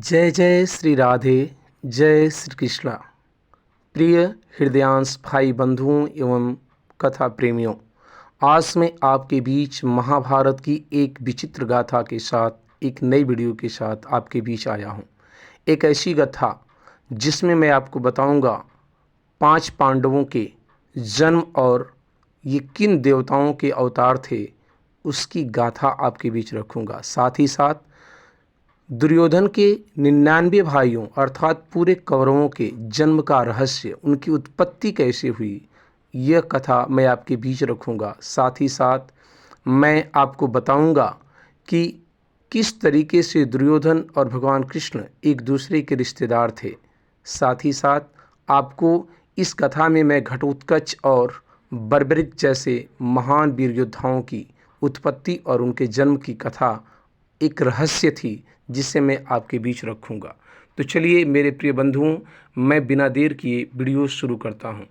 जय जय श्री राधे, जय श्री कृष्णा। प्रिय हृदयांश भाई बंधुओं एवं कथा प्रेमियों, आज मैं आपके बीच महाभारत की एक विचित्र गाथा के साथ एक नई वीडियो के साथ आपके बीच आया हूँ। एक ऐसी गाथा जिसमें मैं आपको बताऊंगा 5 पांडवों के जन्म और ये किन देवताओं के अवतार थे, उसकी गाथा आपके बीच रखूंगा। साथ ही साथ दुर्योधन के 99 भाइयों अर्थात पूरे कौरवों के जन्म का रहस्य, उनकी उत्पत्ति कैसे हुई, यह कथा मैं आपके बीच रखूंगा। साथ ही साथ मैं आपको बताऊंगा कि किस तरीके से दुर्योधन और भगवान कृष्ण एक दूसरे के रिश्तेदार थे। साथ ही साथ आपको इस कथा में मैं घटोत्कच और बर्बरिक जैसे महान वीर योद्धाओं की उत्पत्ति और उनके जन्म की कथा एक रहस्य थी जिसे मैं आपके बीच रखूंगा। तो चलिए मेरे प्रिय बंधुओं, मैं बिना देर किए वीडियो शुरू करता हूं।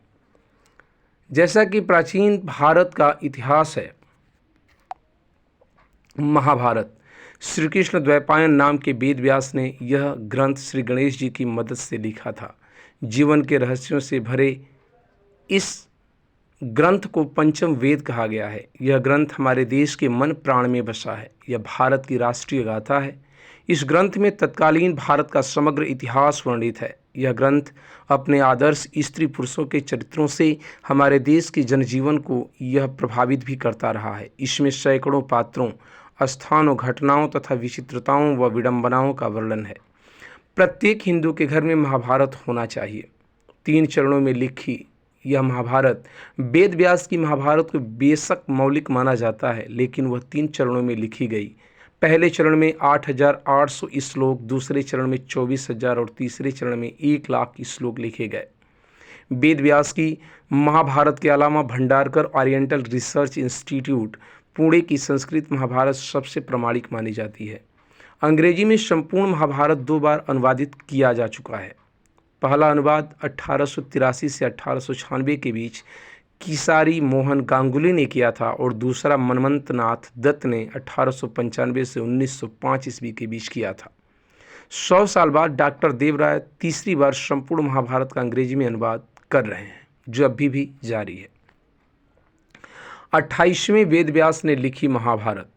जैसा कि प्राचीन भारत का इतिहास है, महाभारत, श्री कृष्ण द्वैपायन नाम के वेद व्यास ने यह ग्रंथ श्री गणेश जी की मदद से लिखा था। जीवन के रहस्यों से भरे इस ग्रंथ को पंचम वेद कहा गया है। यह ग्रंथ हमारे देश के मन प्राण में बसा है। यह भारत की राष्ट्रीय गाथा है। इस ग्रंथ में तत्कालीन भारत का समग्र इतिहास वर्णित है। यह ग्रंथ अपने आदर्श स्त्री पुरुषों के चरित्रों से हमारे देश के जनजीवन को यह प्रभावित भी करता रहा है। इसमें सैकड़ों पात्रों, स्थानों, घटनाओं तथा विचित्रताओं व विडंबनाओं का वर्णन है। प्रत्येक हिंदू के घर में महाभारत होना चाहिए। 3 चरणों में लिखी यह महाभारत, वेद व्यास की महाभारत को बेशक मौलिक माना जाता है, लेकिन वह 3 चरणों में लिखी गई। पहले चरण में 8,800 श्लोक, दूसरे चरण में 24,000 और तीसरे चरण में 1,00,000 श्लोक लिखे गए। वेद व्यास की महाभारत के अलावा Bhandarkar oriental research institute Pune की संस्कृत महाभारत सबसे प्रामाणिक मानी जाती है। अंग्रेजी में संपूर्ण महाभारत 2 बार अनुवादित किया जा चुका है। पहला अनुवाद 1883 से 1896 के बीच किसारी मोहन गांगुली ने किया था और दूसरा मनमंत नाथ दत्त ने 1895 से 1905 ईस्वी के बीच किया था। 100 साल बाद डॉक्टर देवराय तीसरी बार संपूर्ण महाभारत का अंग्रेजी में अनुवाद कर रहे हैं, जो अभी भी जारी है। 28वें वेद व्यास ने लिखी महाभारत।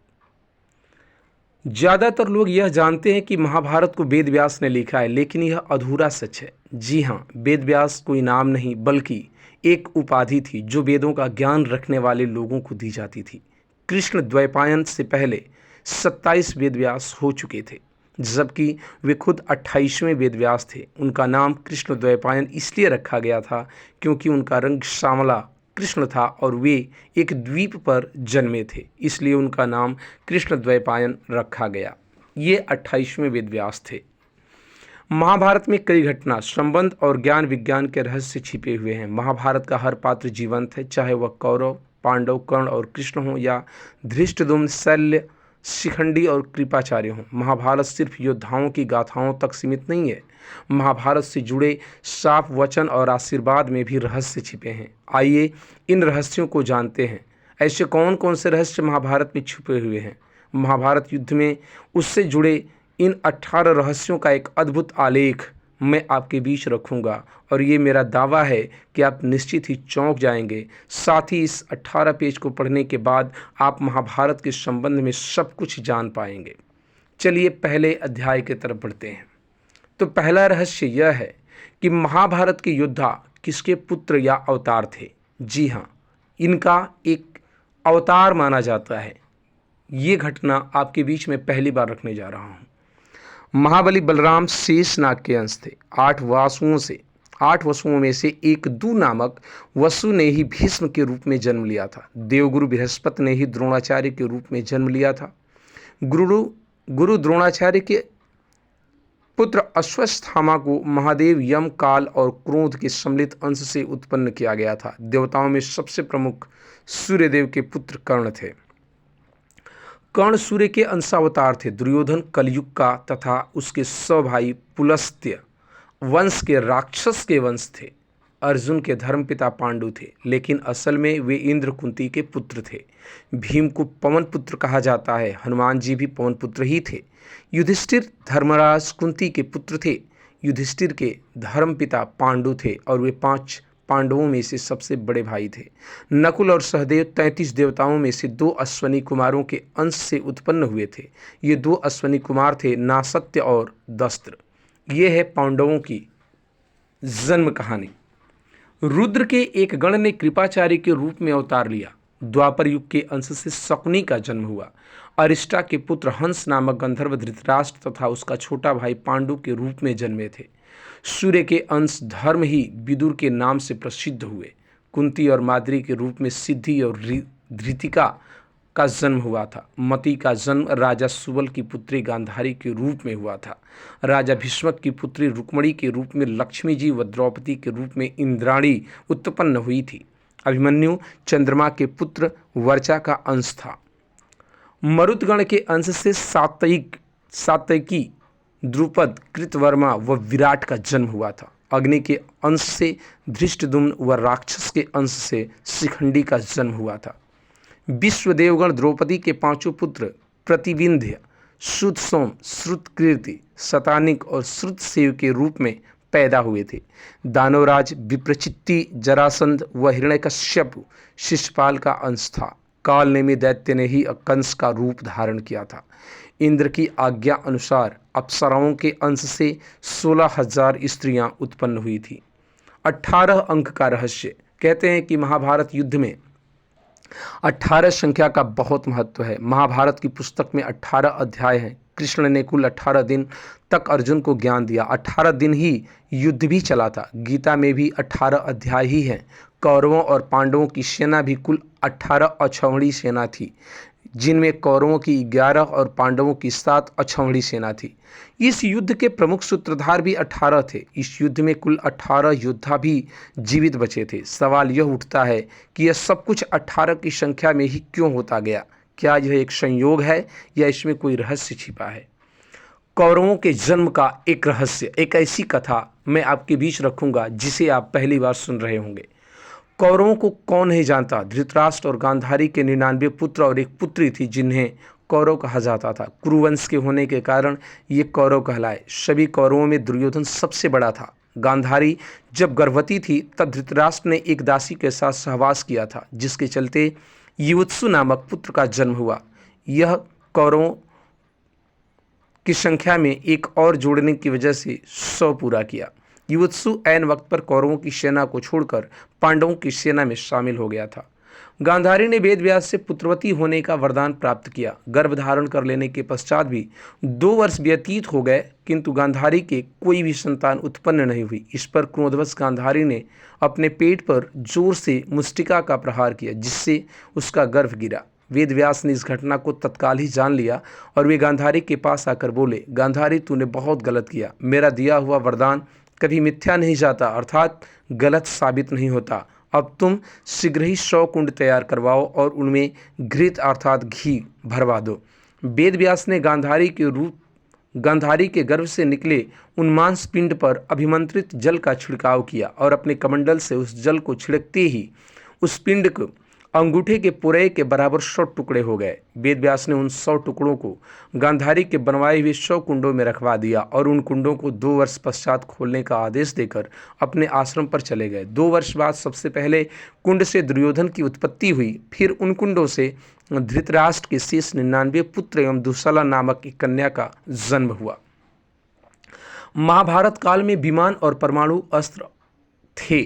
ज़्यादातर लोग यह जानते हैं कि महाभारत को वेद व्यास ने लिखा है, लेकिन यह अधूरा सच है। जी हाँ, वेद व्यास कोई नाम नहीं बल्कि एक उपाधि थी जो वेदों का ज्ञान रखने वाले लोगों को दी जाती थी। कृष्ण द्वैपायन से पहले 27 वेद व्यास हो चुके थे, जबकि वे खुद 28वें वेद व्यास थे। उनका नाम कृष्ण द्वैपायन इसलिए रखा गया था क्योंकि उनका रंग श्यामला कृष्ण था और वे एक द्वीप पर जन्मे थे, इसलिए उनका नाम कृष्ण द्वैपायन रखा गया। ये 28वें वेद व्यास थे। महाभारत में कई घटना, संबंध और ज्ञान विज्ञान के रहस्य छिपे हुए हैं। महाभारत का हर पात्र जीवंत है, चाहे वह कौरव, पांडव, कर्ण और कृष्ण हो या धृष्टद्युम्न, शल्य, शिखंडी और कृपाचार्य हों। महाभारत सिर्फ योद्धाओं की गाथाओं तक सीमित नहीं है। महाभारत से जुड़े शाप, वचन और आशीर्वाद में भी रहस्य छिपे हैं। आइए इन रहस्यों को जानते हैं। ऐसे कौन कौन से रहस्य महाभारत में छुपे हुए हैं? महाभारत युद्ध में उससे जुड़े इन 18 रहस्यों का एक अद्भुत आलेख मैं आपके बीच रखूंगा और ये मेरा दावा है कि आप निश्चित ही चौंक जाएंगे। साथ ही इस 18 पेज को पढ़ने के बाद आप महाभारत के संबंध में सब कुछ जान पाएंगे। चलिए पहले अध्याय की तरफ बढ़ते हैं। तो पहला रहस्य यह है कि महाभारत के योद्धा किसके पुत्र या अवतार थे। जी हाँ, इनका एक अवतार माना जाता है। ये घटना आपके बीच में पहली बार रखने जा रहा हूँ। महाबली बलराम शेषनाग के अंश थे। 8 वसुओं में से एक दू नामक वसु ने ही भीष्म के रूप में जन्म लिया था। देवगुरु बृहस्पति ने ही द्रोणाचार्य के रूप में जन्म लिया था। गुरु द्रोणाचार्य के पुत्र अश्वत्थामा को महादेव, यम, काल और क्रोध के सम्मिलित अंश से उत्पन्न किया गया था। देवताओं में सबसे प्रमुख सूर्यदेव के पुत्र कर्ण थे। कर्ण सूर्य के अंशावतार थे। दुर्योधन कलयुग का तथा उसके 100 भाई पुलस्त्य वंश के राक्षस के वंश थे। अर्जुन के धर्मपिता पांडु थे, लेकिन असल में वे इंद्र कुंती के पुत्र थे। भीम को पवन पुत्र कहा जाता है, हनुमान जी भी पवन पुत्र ही थे। युधिष्ठिर धर्मराज कुंती के पुत्र थे। युधिष्ठिर के धर्मपिता पांडु थे और वे 5 पांडवों में से सबसे बड़े भाई थे। नकुल और सहदेव 33 देवताओं में से 2 अश्वनी कुमारों के अंश से उत्पन्न हुए थे। ये 2 अश्वनी कुमार थे, नासत्य और दस्त्र। ये है पांडवों की जन्म कहानी। रुद्र के एक गण ने कृपाचार्य के रूप में अवतार लिया। द्वापर युग के अंश से शकुनी का जन्म हुआ। अरिष्टा के पुत्र हंस नामक गंधर्व धृतराष्ट्र तथा उसका छोटा भाई पांडु के रूप में जन्मे थे। सूर्य के अंश धर्म ही विदुर के नाम से प्रसिद्ध हुए। कुंती और माद्री के रूप में सिद्धि और धृतिका का जन्म हुआ था। मति का जन्म राजा सुबल की पुत्री गांधारी के रूप में हुआ था। राजा भीष्मक की पुत्री रुक्मणी के रूप में लक्ष्मी जी व द्रौपदी के रूप में इंद्राणी उत्पन्न हुई थी। अभिमन्यु चंद्रमा के पुत्र वर्चा का अंश था। मरुदगण के अंश से सात्यकी, द्रुपद, कृतवर्मा व विराट का जन्म हुआ था। अग्नि के अंश से धृष्टद्युम्न व राक्षस के अंश से शिखंडी का जन्म हुआ था। विश्वदेवगण द्रौपदी के 5 पुत्र प्रतिविंध्य, श्रुतसोम, श्रुतकीर्ति, शतानिक और श्रुतसेव के रूप में पैदा हुए थे। दानवराज विप्रचित्ति, जरासंध व हिरण्यकश्यप शिशुपाल का अंश था। कालनेमी दैत्य ने ही कंस का रूप धारण किया था। इंद्र की आज्ञा अनुसार अप्सराओं के अंश से 16,000 स्त्रियां उत्पन्न हुई थी। 18 अंक का रहस्य। कहते हैं कि महाभारत युद्ध में 18 संख्या का बहुत महत्व है। महाभारत की पुस्तक में 18 अध्याय हैं। कृष्ण ने कुल 18 दिन तक अर्जुन को ज्ञान दिया। 18 दिन ही युद्ध भी चला था। गीता में भी 18 अध्याय ही हैं। कौरवों और पांडवों की सेना भी कुल 18 अक्षौहिणी सेना थी, जिनमें कौरवों की 11 और पांडवों की 7 अक्षौहिणी सेना थी। इस युद्ध के प्रमुख सूत्रधार भी 18 थे। इस युद्ध में कुल 18 योद्धा भी जीवित बचे थे। सवाल यह उठता है कि यह सब कुछ 18 की संख्या में ही क्यों होता गया? क्या यह एक संयोग है या इसमें कोई रहस्य छिपा है? कौरवों के जन्म का एक रहस्य, एक ऐसी कथा मैं आपके बीच रखूंगा जिसे आप पहली बार सुन रहे होंगे। कौरवों को कौन नहीं जानता? धृतराष्ट्र और गांधारी के 99 पुत्र और एक पुत्री थी जिन्हें कौरव कहा जाता था। कुरुवंश के होने के कारण ये कौरव कहलाए। सभी कौरवों में दुर्योधन सबसे बड़ा था। गांधारी जब गर्भवती थी तब धृतराष्ट्र ने एक दासी के साथ सहवास किया था, जिसके चलते युवत्सु नामक पुत्र का जन्म हुआ। यह कौरवों की संख्या में एक और जोड़ने की वजह से 100 पूरा किया। युवत्सु ऐन वक्त पर कौरवों की सेना को छोड़कर पांडवों की सेना में शामिल हो गया था। गांधारी ने वेद व्यास से पुत्रवती होने का वरदान प्राप्त किया। गर्भ धारण कर लेने के पश्चात भी 2 वर्ष व्यतीत हो गए, किंतु गांधारी के कोई भी संतान उत्पन्न नहीं हुई। इस पर क्रोधवश गांधारी ने अपने पेट पर जोर से मुष्टिका का प्रहार किया, जिससे उसका गर्भ गिरा। वेद व्यास ने इस घटना को तत्काल ही जान लिया और वे गांधारी के पास आकर बोले, गांधारी, तूने बहुत गलत किया। मेरा दिया हुआ वरदान कभी मिथ्या नहीं जाता, अर्थात गलत साबित नहीं होता। अब तुम शीघ्र ही 100 कुंड तैयार करवाओ और उनमें घृत अर्थात घी भरवा दो। वेद व्यास ने गांधारी के गर्भ से निकले उन्मांस पिंड पर अभिमंत्रित जल का छिड़काव किया और अपने कमंडल से उस जल को छिड़कते ही उस पिंड को अंगूठे के पुरे के बराबर 100 टुकड़े हो गए। वेद व्यास ने उन 100 टुकड़ों को गांधारी के बनवाए हुए 100 कुंडों में रखवा दिया और उन कुंडों को 2 वर्ष पश्चात खोलने का आदेश देकर अपने आश्रम पर चले गए। 2 वर्ष बाद सबसे पहले कुंड से दुर्योधन की उत्पत्ति हुई, फिर उन कुंडों से धृतराष्ट्र के शेष 99 पुत्र एवं दुशाला नामक एक कन्या का जन्म हुआ। महाभारत काल में विमान और परमाणु अस्त्र थे।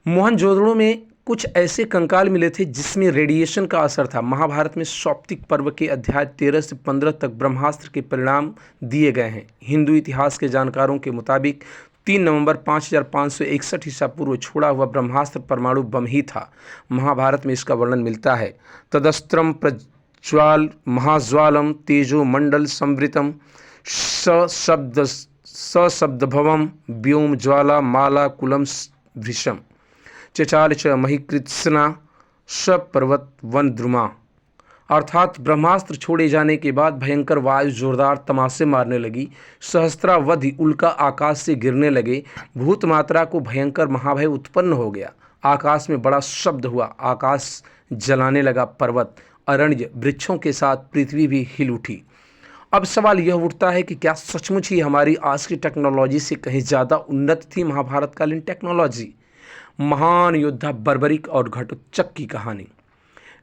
मोहनजोदड़ो में कुछ ऐसे कंकाल मिले थे जिसमें रेडिएशन का असर था। महाभारत में सौप्तिक पर्व के अध्याय 13 से 15 तक ब्रह्मास्त्र के परिणाम दिए गए हैं। हिंदू इतिहास के जानकारों के मुताबिक 3 नवंबर 5561 ईसा पूर्व छोड़ा हुआ ब्रह्मास्त्र परमाणु बम ही था। महाभारत में इसका वर्णन मिलता है। तदस्त्रम प्रज्वाल महाज्वालम तेजो मंडल संवृतम सशब्दभवम व्योम ज्वाला माला कुलम भृशम चचाल च महिकृत्स्ना स पर्वत वन द्रुमा अर्थात ब्रह्मास्त्र छोड़े जाने के बाद भयंकर वायु जोरदार तमाचे मारने लगी, सहस्त्रावधि उल्का आकाश से गिरने लगे, भूत मात्रा को भयंकर महाभय उत्पन्न हो गया। आकाश में बड़ा शब्द हुआ, आकाश जलाने लगा, पर्वत अरण्य वृक्षों के साथ पृथ्वी भी हिल उठी। अब सवाल यह उठता है कि क्या सचमुच ही हमारी आज की टेक्नोलॉजी से कहीं ज़्यादा उन्नत थी महाभारत कालीन टेक्नोलॉजी? महान योद्धा बर्बरिक और घटोत्कच की कहानी।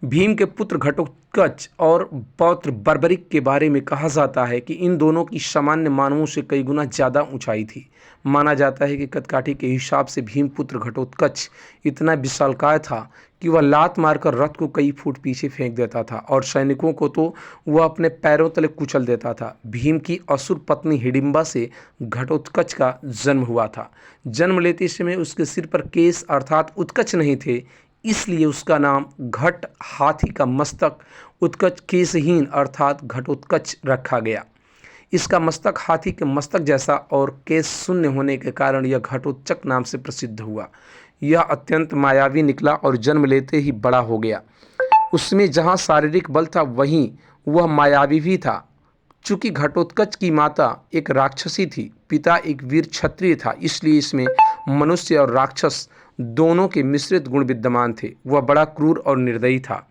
भीम के पुत्र घटोत्कच और पौत्र बर्बरिक के बारे में कहा जाता है कि इन दोनों की सामान्य मानवों से कई गुना ज़्यादा ऊंचाई थी। माना जाता है कि कदकाठी के हिसाब से भीम पुत्र घटोत्कच इतना विशालकाय था कि वह लात मारकर रथ को कई फुट पीछे फेंक देता था और सैनिकों को तो वह अपने पैरों तले कुचल देता था। भीम की असुर पत्नी हिडिंबा से घटोत्कच का जन्म हुआ था। जन्म लेते समय उसके सिर पर केस अर्थात उत्कच नहीं थे, इसलिए उसका नाम घट हाथी का मस्तक उत्कच केसहीन अर्थात घटोत्कच रखा गया। इसका मस्तक हाथी के मस्तक जैसा और केस शून्य होने के कारण यह घटोत्कच नाम से प्रसिद्ध हुआ। यह अत्यंत मायावी निकला और जन्म लेते ही बड़ा हो गया। उसमें जहाँ शारीरिक बल था वहीं वह मायावी भी था। चूँकि घटोत्कच की माता एक राक्षसी थी, पिता एक वीर क्षत्रिय था, इसलिए इसमें मनुष्य और राक्षस दोनों के मिश्रित गुण विद्यमान थे। वह बड़ा क्रूर और निर्दयी था।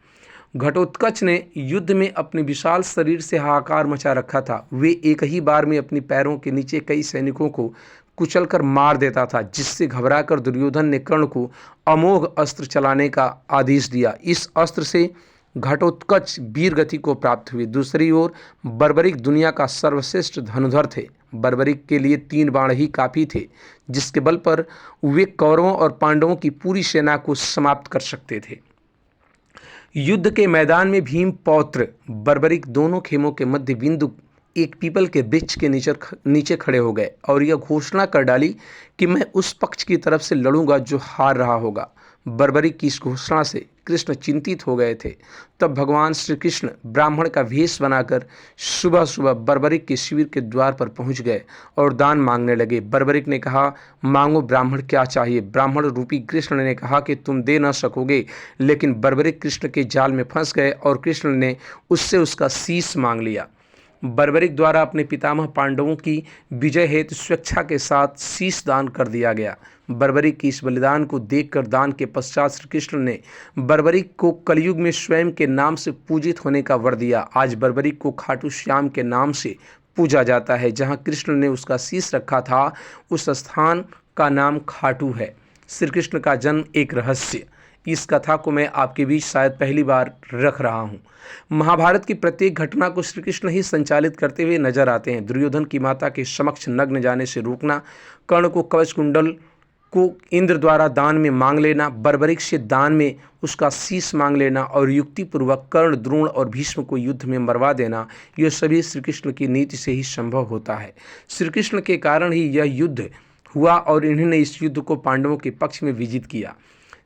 घटोत्कच ने युद्ध में अपने विशाल शरीर से हाहाकार मचा रखा था। वे एक ही बार में अपने पैरों के नीचे कई सैनिकों को कुचलकर मार देता था, जिससे घबराकर दुर्योधन ने कर्ण को अमोघ अस्त्र चलाने का आदेश दिया। इस अस्त्र से घटोत्कच वीर गति को प्राप्त हुई। दूसरी ओर बर्बरिक दुनिया का सर्वश्रेष्ठ धनुधर थे। बर्बरिक के लिए 3 बाण ही काफ़ी थे, जिसके बल पर वे कौरवों और पांडवों की पूरी सेना को समाप्त कर सकते थे। युद्ध के मैदान में भीम पौत्र बर्बरिक दोनों खेमों के मध्य बिंदु एक पीपल के वृक्ष के नीचे खड़े हो गए और यह घोषणा कर डाली कि मैं उस पक्ष की तरफ से लड़ूंगा जो हार रहा होगा। बर्बरिक की इस घोषणा से कृष्ण चिंतित हो गए थे। तब भगवान श्री कृष्ण ब्राह्मण का वेश बनाकर सुबह सुबह बर्बरिक के शिविर के द्वार पर पहुंच गए और दान मांगने लगे। बर्बरिक ने कहा, मांगो ब्राह्मण, क्या चाहिए? ब्राह्मण रूपी कृष्ण ने कहा कि तुम दे न सकोगे, लेकिन बर्बरिक कृष्ण के जाल में फंस गए और कृष्ण ने उससे उसका शीश मांग लिया। बर्बरिक द्वारा अपने पितामह पांडवों की विजय हेतु स्वेच्छा के साथ शीश दान कर दिया गया। बर्बरिक की इस बलिदान को देखकर दान के पश्चात श्री कृष्ण ने बर्बरिक को कलयुग में स्वयं के नाम से पूजित होने का वर दिया। आज बर्बरिक को खाटू श्याम के नाम से पूजा जाता है। जहाँ कृष्ण ने उसका शीश रखा था उस स्थान का नाम खाटू है। श्री कृष्ण का जन्म एक रहस्य। इस कथा को मैं आपके बीच शायद पहली बार रख रहा हूँ। महाभारत की प्रत्येक घटना को श्री कृष्ण ही संचालित करते हुए नजर आते हैं। दुर्योधन की माता के समक्ष नग्न जाने से रोकना, कर्ण को कवच कुंडल को इंद्र द्वारा दान में मांग लेना, बर्बरिक से दान में उसका शीश मांग लेना और युक्तिपूर्वक कर्ण, द्रोण और भीष्म को युद्ध में मरवा देना, यह सभी श्री कृष्ण की नीति से ही संभव होता है। श्री कृष्ण के कारण ही यह युद्ध हुआ और इन्होंने इस युद्ध को पांडवों के पक्ष में विजित किया।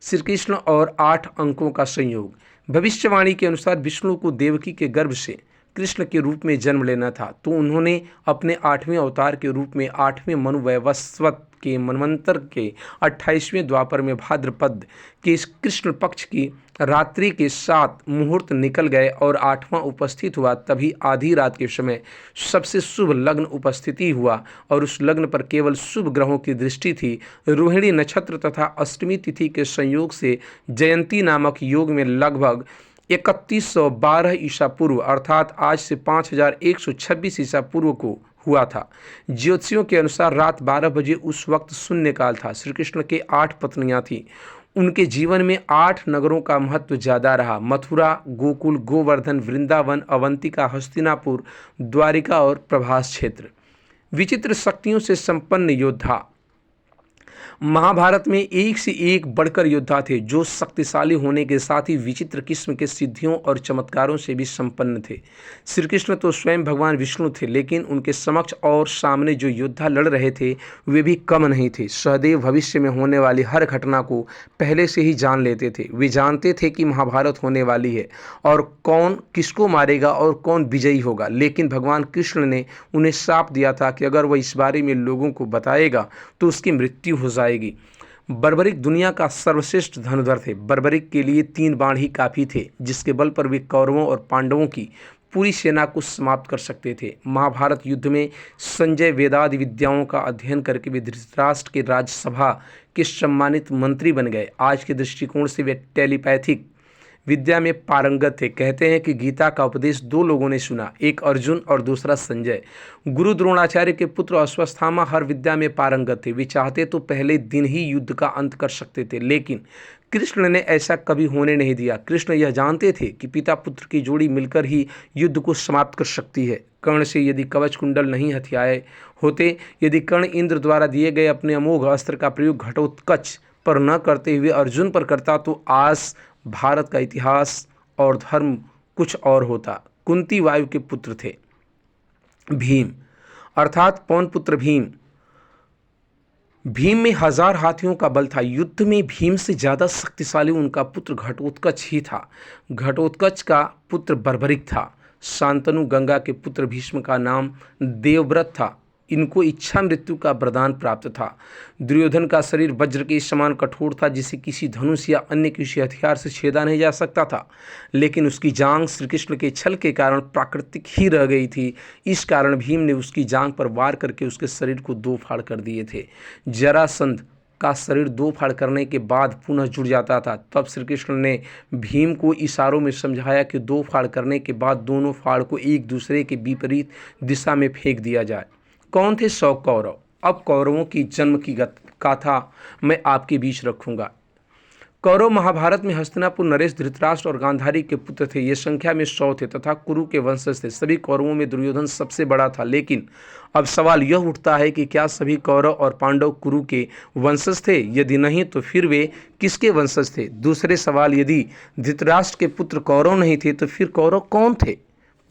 श्री कृष्ण और 8 अंकों का संयोग। भविष्यवाणी के अनुसार विष्णु को देवकी के गर्भ से कृष्ण के रूप में जन्म लेना था, तो उन्होंने अपने 8वें अवतार के रूप में 8वें मनु वैवस्वत के मनवंतर के 28वें द्वापर में भाद्रपद के इस कृष्ण पक्ष की रात्रि के 7 मुहूर्त निकल गए और 8वां उपस्थित हुआ। तभी आधी रात के समय सबसे शुभ लग्न उपस्थिति हुआ और उस लग्न पर केवल शुभ ग्रहों की दृष्टि थी। रोहिणी नक्षत्र तथा अष्टमी तिथि के संयोग से जयंती नामक योग में लगभग 3112 ईसा पूर्व अर्थात आज से 5126 ईसा पूर्व को हुआ था। ज्योतिषियों के अनुसार रात 12 बजे उस वक्त शून्य काल था। श्री कृष्ण के 8 पत्नियां थीं। उनके जीवन में 8 नगरों का महत्व ज़्यादा रहा। मथुरा, गोकुल, गोवर्धन, वृंदावन, अवंतिका, हस्तिनापुर, द्वारिका और प्रभास क्षेत्र। विचित्र शक्तियों से संपन्न योद्धा। महाभारत में एक से एक बढ़कर योद्धा थे जो शक्तिशाली होने के साथ ही विचित्र किस्म के सिद्धियों और चमत्कारों से भी संपन्न थे। श्री कृष्ण तो स्वयं भगवान विष्णु थे, लेकिन उनके समक्ष और सामने जो योद्धा लड़ रहे थे वे भी कम नहीं थे। सहदेव भविष्य में होने वाली हर घटना को पहले से ही जान लेते थे। वे जानते थे कि महाभारत होने वाली है और कौन किसको मारेगा और कौन विजयी होगा, लेकिन भगवान कृष्ण ने उन्हें श्राप दिया था कि अगर वह इस बारे में लोगों को बताएगा तो उसकी मृत्यु हो जाएगी। बर्बरिक दुनिया का सर्वश्रेष्ठ धनुर्धर थे। बर्बरिक के लिए 3 बाण ही काफ़ी थे, जिसके बल पर वे कौरवों और पांडवों की पूरी सेना को समाप्त कर सकते थे। महाभारत युद्ध में संजय वेदादि विद्याओं का अध्ययन करके वे धृतराष्ट्र के राज्यसभा के सम्मानित मंत्री बन गए। आज के दृष्टिकोण से वे टेलीपैथिक विद्या में पारंगत थे। कहते हैं कि गीता का उपदेश 2 लोगों ने सुना, एक अर्जुन और दूसरा संजय। गुरु द्रोणाचार्य के पुत्र अश्वत्थामा हर विद्या में पारंगत थे। वे चाहते तो पहले दिन ही युद्ध का अंत कर सकते थे, लेकिन कृष्ण ने ऐसा कभी होने नहीं दिया। कृष्ण यह जानते थे कि पिता पुत्र की जोड़ी मिलकर ही युद्ध को समाप्त कर सकती है। कर्ण से यदि कवच कुंडल नहीं हथियाए होते, यदि कर्ण इंद्र द्वारा दिए गए अपने अमोघ अस्त्र का प्रयोग घटोत्कच पर न करते हुए अर्जुन पर करता, तो आज भारत का इतिहास और धर्म कुछ और होता। कुंती वायु के पुत्र थे। भीम अर्थात पवन पुत्र भीम। भीम में 1000 हाथियों का बल था। युद्ध में भीम से ज़्यादा शक्तिशाली उनका पुत्र घटोत्कच ही था। घटोत्कच का पुत्र बर्बरिक था। शांतनु गंगा के पुत्र भीष्म का नाम देवव्रत था। इनको इच्छा मृत्यु का वरदान प्राप्त था। दुर्योधन का शरीर वज्र के समान कठोर था, जिसे किसी धनुष या अन्य किसी हथियार से छेदा नहीं जा सकता था, लेकिन उसकी जांघ श्री कृष्ण के छल के कारण प्राकृतिक ही रह गई थी। इस कारण भीम ने उसकी जांघ पर वार करके उसके शरीर को 2 फाड़ कर दिए थे। जरासंध का शरीर 2 फाड़ करने के बाद पुनः जुड़ जाता था। तब श्री कृष्ण ने भीम को इशारों में समझाया कि 2 फाड़ करने के बाद दोनों फाड़ को एक दूसरे के विपरीत दिशा में फेंक दिया जाए। कौन थे 100 कौरव? अब कौरवों की जन्म की गाथा मैं आपके बीच रखूंगा। कौरव महाभारत में हस्तिनापुर, नरेश, धृतराष्ट्र और गांधारी के पुत्र थे। ये संख्या में 100 थे तथा कुरु के वंशज थे। सभी कौरवों में दुर्योधन सबसे बड़ा था। लेकिन अब सवाल यह उठता है कि क्या सभी कौरव और पांडव कुरु के वंशज थे? यदि नहीं तो फिर वे किसके वंशज थे? दूसरे सवाल, यदि धृतराष्ट्र के पुत्र कौरव नहीं थे तो फिर कौरव कौन थे?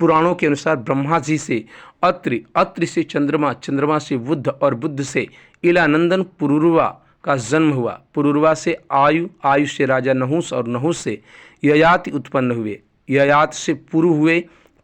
पुराणों के अनुसार ब्रह्मा जी से अत्रि, अत्रि से चंद्रमा, चंद्रमा से बुध और बुध से इलानंदन पुरुरवा का जन्म हुआ। पुरुरवा से आयु, आयु से राजा नहुस और नहुस से ययाति उत्पन्न हुए। ययात से पुरु हुए।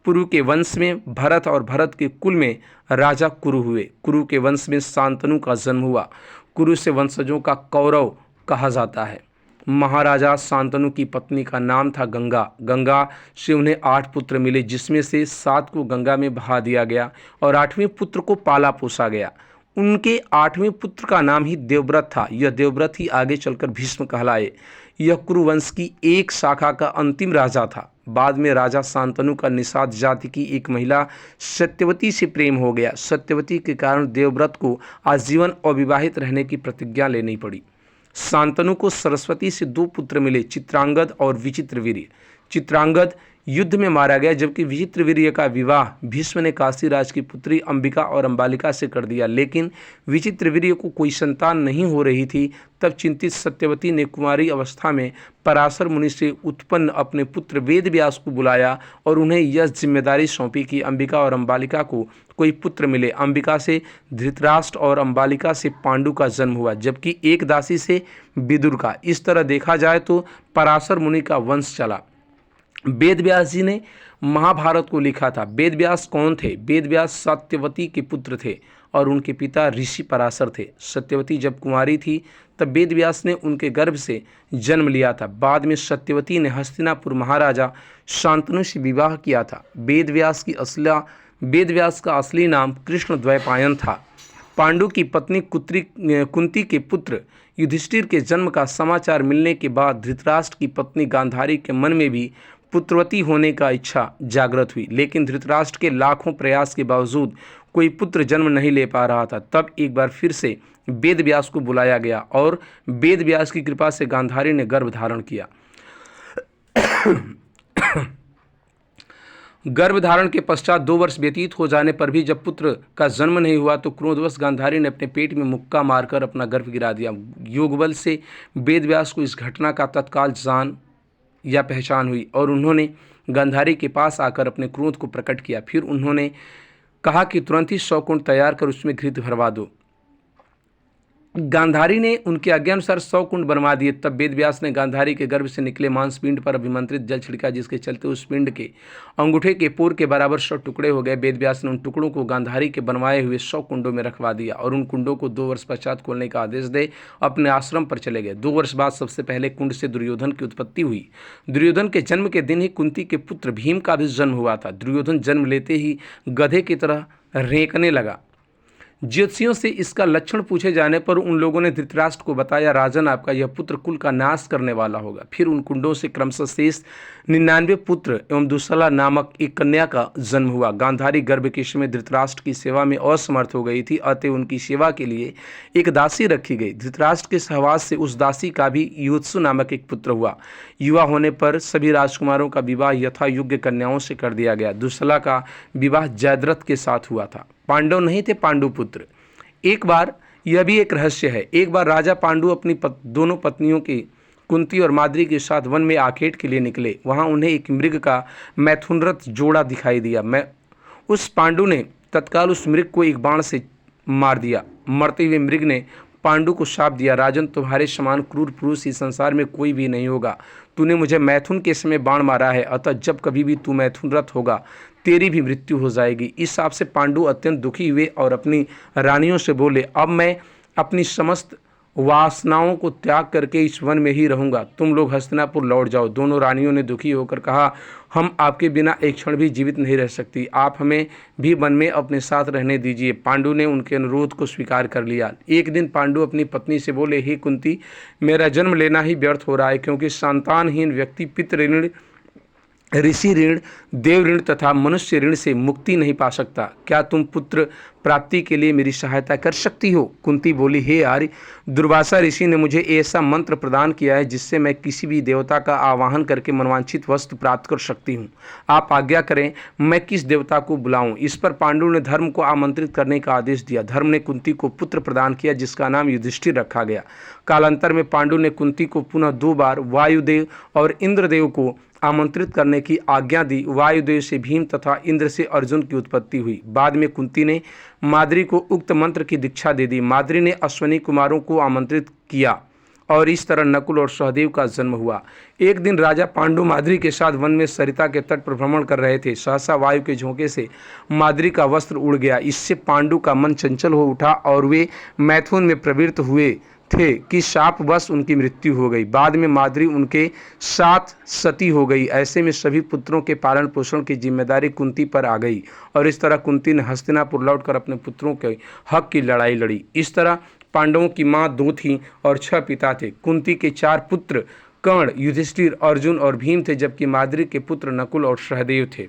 पुरु के वंश में भरत और भरत के कुल में राजा कुरु हुए। कुरु के वंश में शांतनु का जन्म हुआ। कुरु से वंशजों का कौरव कहा जाता है। महाराजा शांतनु की पत्नी का नाम था गंगा। गंगा से उन्हें 8 पुत्र मिले, जिसमें से 7 को गंगा में बहा दिया गया और 8वें पुत्र को पाला पोसा गया। उनके 8वें पुत्र का नाम ही देवव्रत था। यह देवव्रत ही आगे चलकर भीष्म कहलाए। यह कुरुवंश की एक शाखा का अंतिम राजा था। बाद में राजा शांतनु का निषाद जाति की एक महिला सत्यवती से प्रेम हो गया। सत्यवती के कारण देवव्रत को आजीवन अविवाहित रहने की प्रतिज्ञा लेनी पड़ी। शांतनु को सरस्वती से 2 पुत्र मिले, चित्रांगद और विचित्रवीर्य। चित्रांगद युद्ध में मारा गया, जबकि विचित्रवीर्य का विवाह भीष्म ने काशीराज की पुत्री अंबिका और अंबालिका से कर दिया। लेकिन विचित्रवीर्य को कोई संतान नहीं हो रही थी। तब चिंतित सत्यवती ने कुमारी अवस्था में पराशर मुनि से उत्पन्न अपने पुत्र वेदव्यास को बुलाया और उन्हें यह जिम्मेदारी सौंपी कि अंबिका और अंबालिका को कोई पुत्र मिले। अंबिका से धृतराष्ट्र और अंबालिका से पांडु का जन्म हुआ, जबकि एक दासी से विदुर का। इस तरह देखा जाए तो पराशर मुनि का वंश चला। वेदव्यास जी ने महाभारत को लिखा था। वेदव्यास कौन थे? वेदव्यास सत्यवती के पुत्र थे और उनके पिता ऋषि पराशर थे। सत्यवती जब कुंवारी थी तब वेदव्यास ने उनके गर्भ से जन्म लिया था। बाद में सत्यवती ने हस्तिनापुर महाराजा शांतनु से विवाह किया था। वेदव्यास का असली नाम कृष्ण द्वैपायन था। पांडु की पत्नी कुंती के पुत्र युधिष्ठिर के जन्म का समाचार मिलने के बाद धृतराष्ट्र की पत्नी गांधारी के मन में भी पुत्रवती होने का इच्छा जागृत हुई। लेकिन धृतराष्ट्र के लाखों प्रयास के बावजूद कोई पुत्र जन्म नहीं ले पा रहा था। तब एक बार फिर से वेदव्यास को बुलाया गया और वेदव्यास की कृपा से गांधारी ने गर्भ धारण किया। गर्भधारण के पश्चात 2 वर्ष व्यतीत हो जाने पर भी जब पुत्र का जन्म नहीं हुआ तो क्रोधवश गांधारी ने अपने पेट में मुक्का मारकर अपना गर्भ गिरा दिया। योगबल से वेदव्यास को इस घटना का तत्काल जान या पहचान हुई और उन्होंने गांधारी के पास आकर अपने क्रोध को प्रकट किया। फिर उन्होंने कहा कि तुरंत ही 100 कुंड तैयार कर उसमें घृत भरवा दो। गांधारी ने उनके आज्ञानुसार 100 कुंड बनवा दिए। तब वेद व्यास ने गांधारी के गर्भ से निकले मांस पिंड पर अभिमंत्रित जल छिड़का, जिसके चलते उस पिंड के अंगूठे के पोर के बराबर 100 टुकड़े हो गए। वेद व्यास ने उन टुकड़ों को गांधारी के बनवाए हुए 100 कुंडों में रखवा दिया और उन कुंडों को 2 वर्ष पश्चात खोलने का आदेश दे अपने आश्रम पर चले गए। 2 वर्ष बाद सबसे पहले कुंड से दुर्योधन की उत्पत्ति हुई। दुर्योधन के जन्म के दिन ही कुंती के पुत्र भीम का भी जन्म हुआ था। दुर्योधन जन्म लेते ही गधे की तरह रेंकने लगा। ज्योतिषियों से इसका लक्षण पूछे जाने पर उन लोगों ने धृतराष्ट्र को बताया, राजन, आपका यह पुत्र कुल का नाश करने वाला होगा। फिर उन कुंडों से क्रमशः शेष 99 पुत्र एवं दुस्सला नामक एक कन्या का जन्म हुआ। गांधारी गर्भ के समय धृतराष्ट्र की सेवा में असमर्थ हो गई थी, अतः उनकी सेवा के लिए एक दासी रखी गई। धृतराष्ट्र के सहवास से उस दासी का भी युत्सु नामक एक पुत्र हुआ। युवा होने पर सभी राजकुमारों का विवाह यथा योग्य कन्याओं से कर दिया गया। दुस्सला का विवाह जयद्रथ के साथ हुआ था। पांडव नहीं थे, पांडु पुत्र। एक बार, यह भी एक रहस्य है, एक बार राजा पांडु अपनी दोनों पत्नियों की कुंती और माद्री के साथ वन में आखेट के लिए निकले। वहां उन्हें एक मृग का मैथुनरथ जोड़ा दिखाई दिया। उस पांडु ने तत्काल उस मृग को एक बाण से मार दिया। मरते हुए मृग ने पांडु को शाप दिया, राजन, तुम्हारे समान क्रूर पुरुष इस संसार में कोई भी नहीं होगा। तूने मुझे मैथुन के समय बाण मारा है, अतः जब कभी भी तू मैथुनरथ होगा तेरी भी मृत्यु हो जाएगी। इस हिसाब से पांडु अत्यंत दुखी हुए और अपनी रानियों से बोले, अब मैं अपनी समस्त वासनाओं को त्याग करके इस वन में ही रहूंगा, तुम लोग हस्तिनापुर लौट जाओ। दोनों रानियों ने दुखी होकर कहा, हम आपके बिना एक क्षण भी जीवित नहीं रह सकती, आप हमें भी वन में अपने साथ रहने दीजिए। पांडु ने उनके अनुरोध को स्वीकार कर लिया। एक दिन पांडु अपनी पत्नी से बोले, हे कुंती, मेरा जन्म लेना ही व्यर्थ हो रहा है, क्योंकि संतानहीन व्यक्ति पितृ ऋण, ऋषि ऋण, देव ऋण तथा मनुष्य ऋण से मुक्ति नहीं पा सकता। क्या तुम पुत्र प्राप्ति के लिए मेरी सहायता कर सकती हो? कुंती बोली, हे आर्य, दुर्वासा ऋषि ने मुझे ऐसा मंत्र प्रदान किया है जिससे मैं किसी भी देवता का आवाहन करके मनवांछित वस्तु प्राप्त कर सकती हूँ। आप आज्ञा करें, मैं किस देवता को बुलाऊं? इस पर पांडु ने धर्म को आमंत्रित करने का आदेश दिया। धर्म ने कुंती को पुत्र प्रदान किया, जिसका नाम युधिष्ठिर रखा गया। कालांतर में पांडु ने कुंती को पुनः 2 बार वायुदेव और इंद्रदेव को आमंत्रित करने की आज्ञा दी। वायुदेव से भीम तथा इंद्र से अर्जुन की उत्पत्ति हुई। बाद में कुंती ने माद्री को उक्त मंत्र की दीक्षा दे दी। माद्री ने अश्विनी कुमारों को आमंत्रित किया और इस तरह नकुल और सहदेव का जन्म हुआ। एक दिन राजा पांडु माद्री के साथ वन में सरिता के तट पर भ्रमण कर रहे थे। सहसा वायु के झोंके से माद्री का वस्त्र उड़ गया। इससे पांडु का मन चंचल हो उठा और वे मैथुन में प्रवृत्त हुए थे कि शापवश उनकी मृत्यु हो गई। बाद में माद्री उनके साथ सती हो गई। ऐसे में सभी पुत्रों के पालन पोषण की जिम्मेदारी कुंती पर आ गई और इस तरह कुंती ने हस्तिनापुर लौटकर अपने पुत्रों के हक की लड़ाई लड़ी। इस तरह पांडवों की माँ 2 थीं और 6 पिता थे। कुंती के 4 पुत्र कर्ण, युधिष्ठिर, अर्जुन और भीम थे, जबकि माद्री के पुत्र नकुल और सहदेव थे।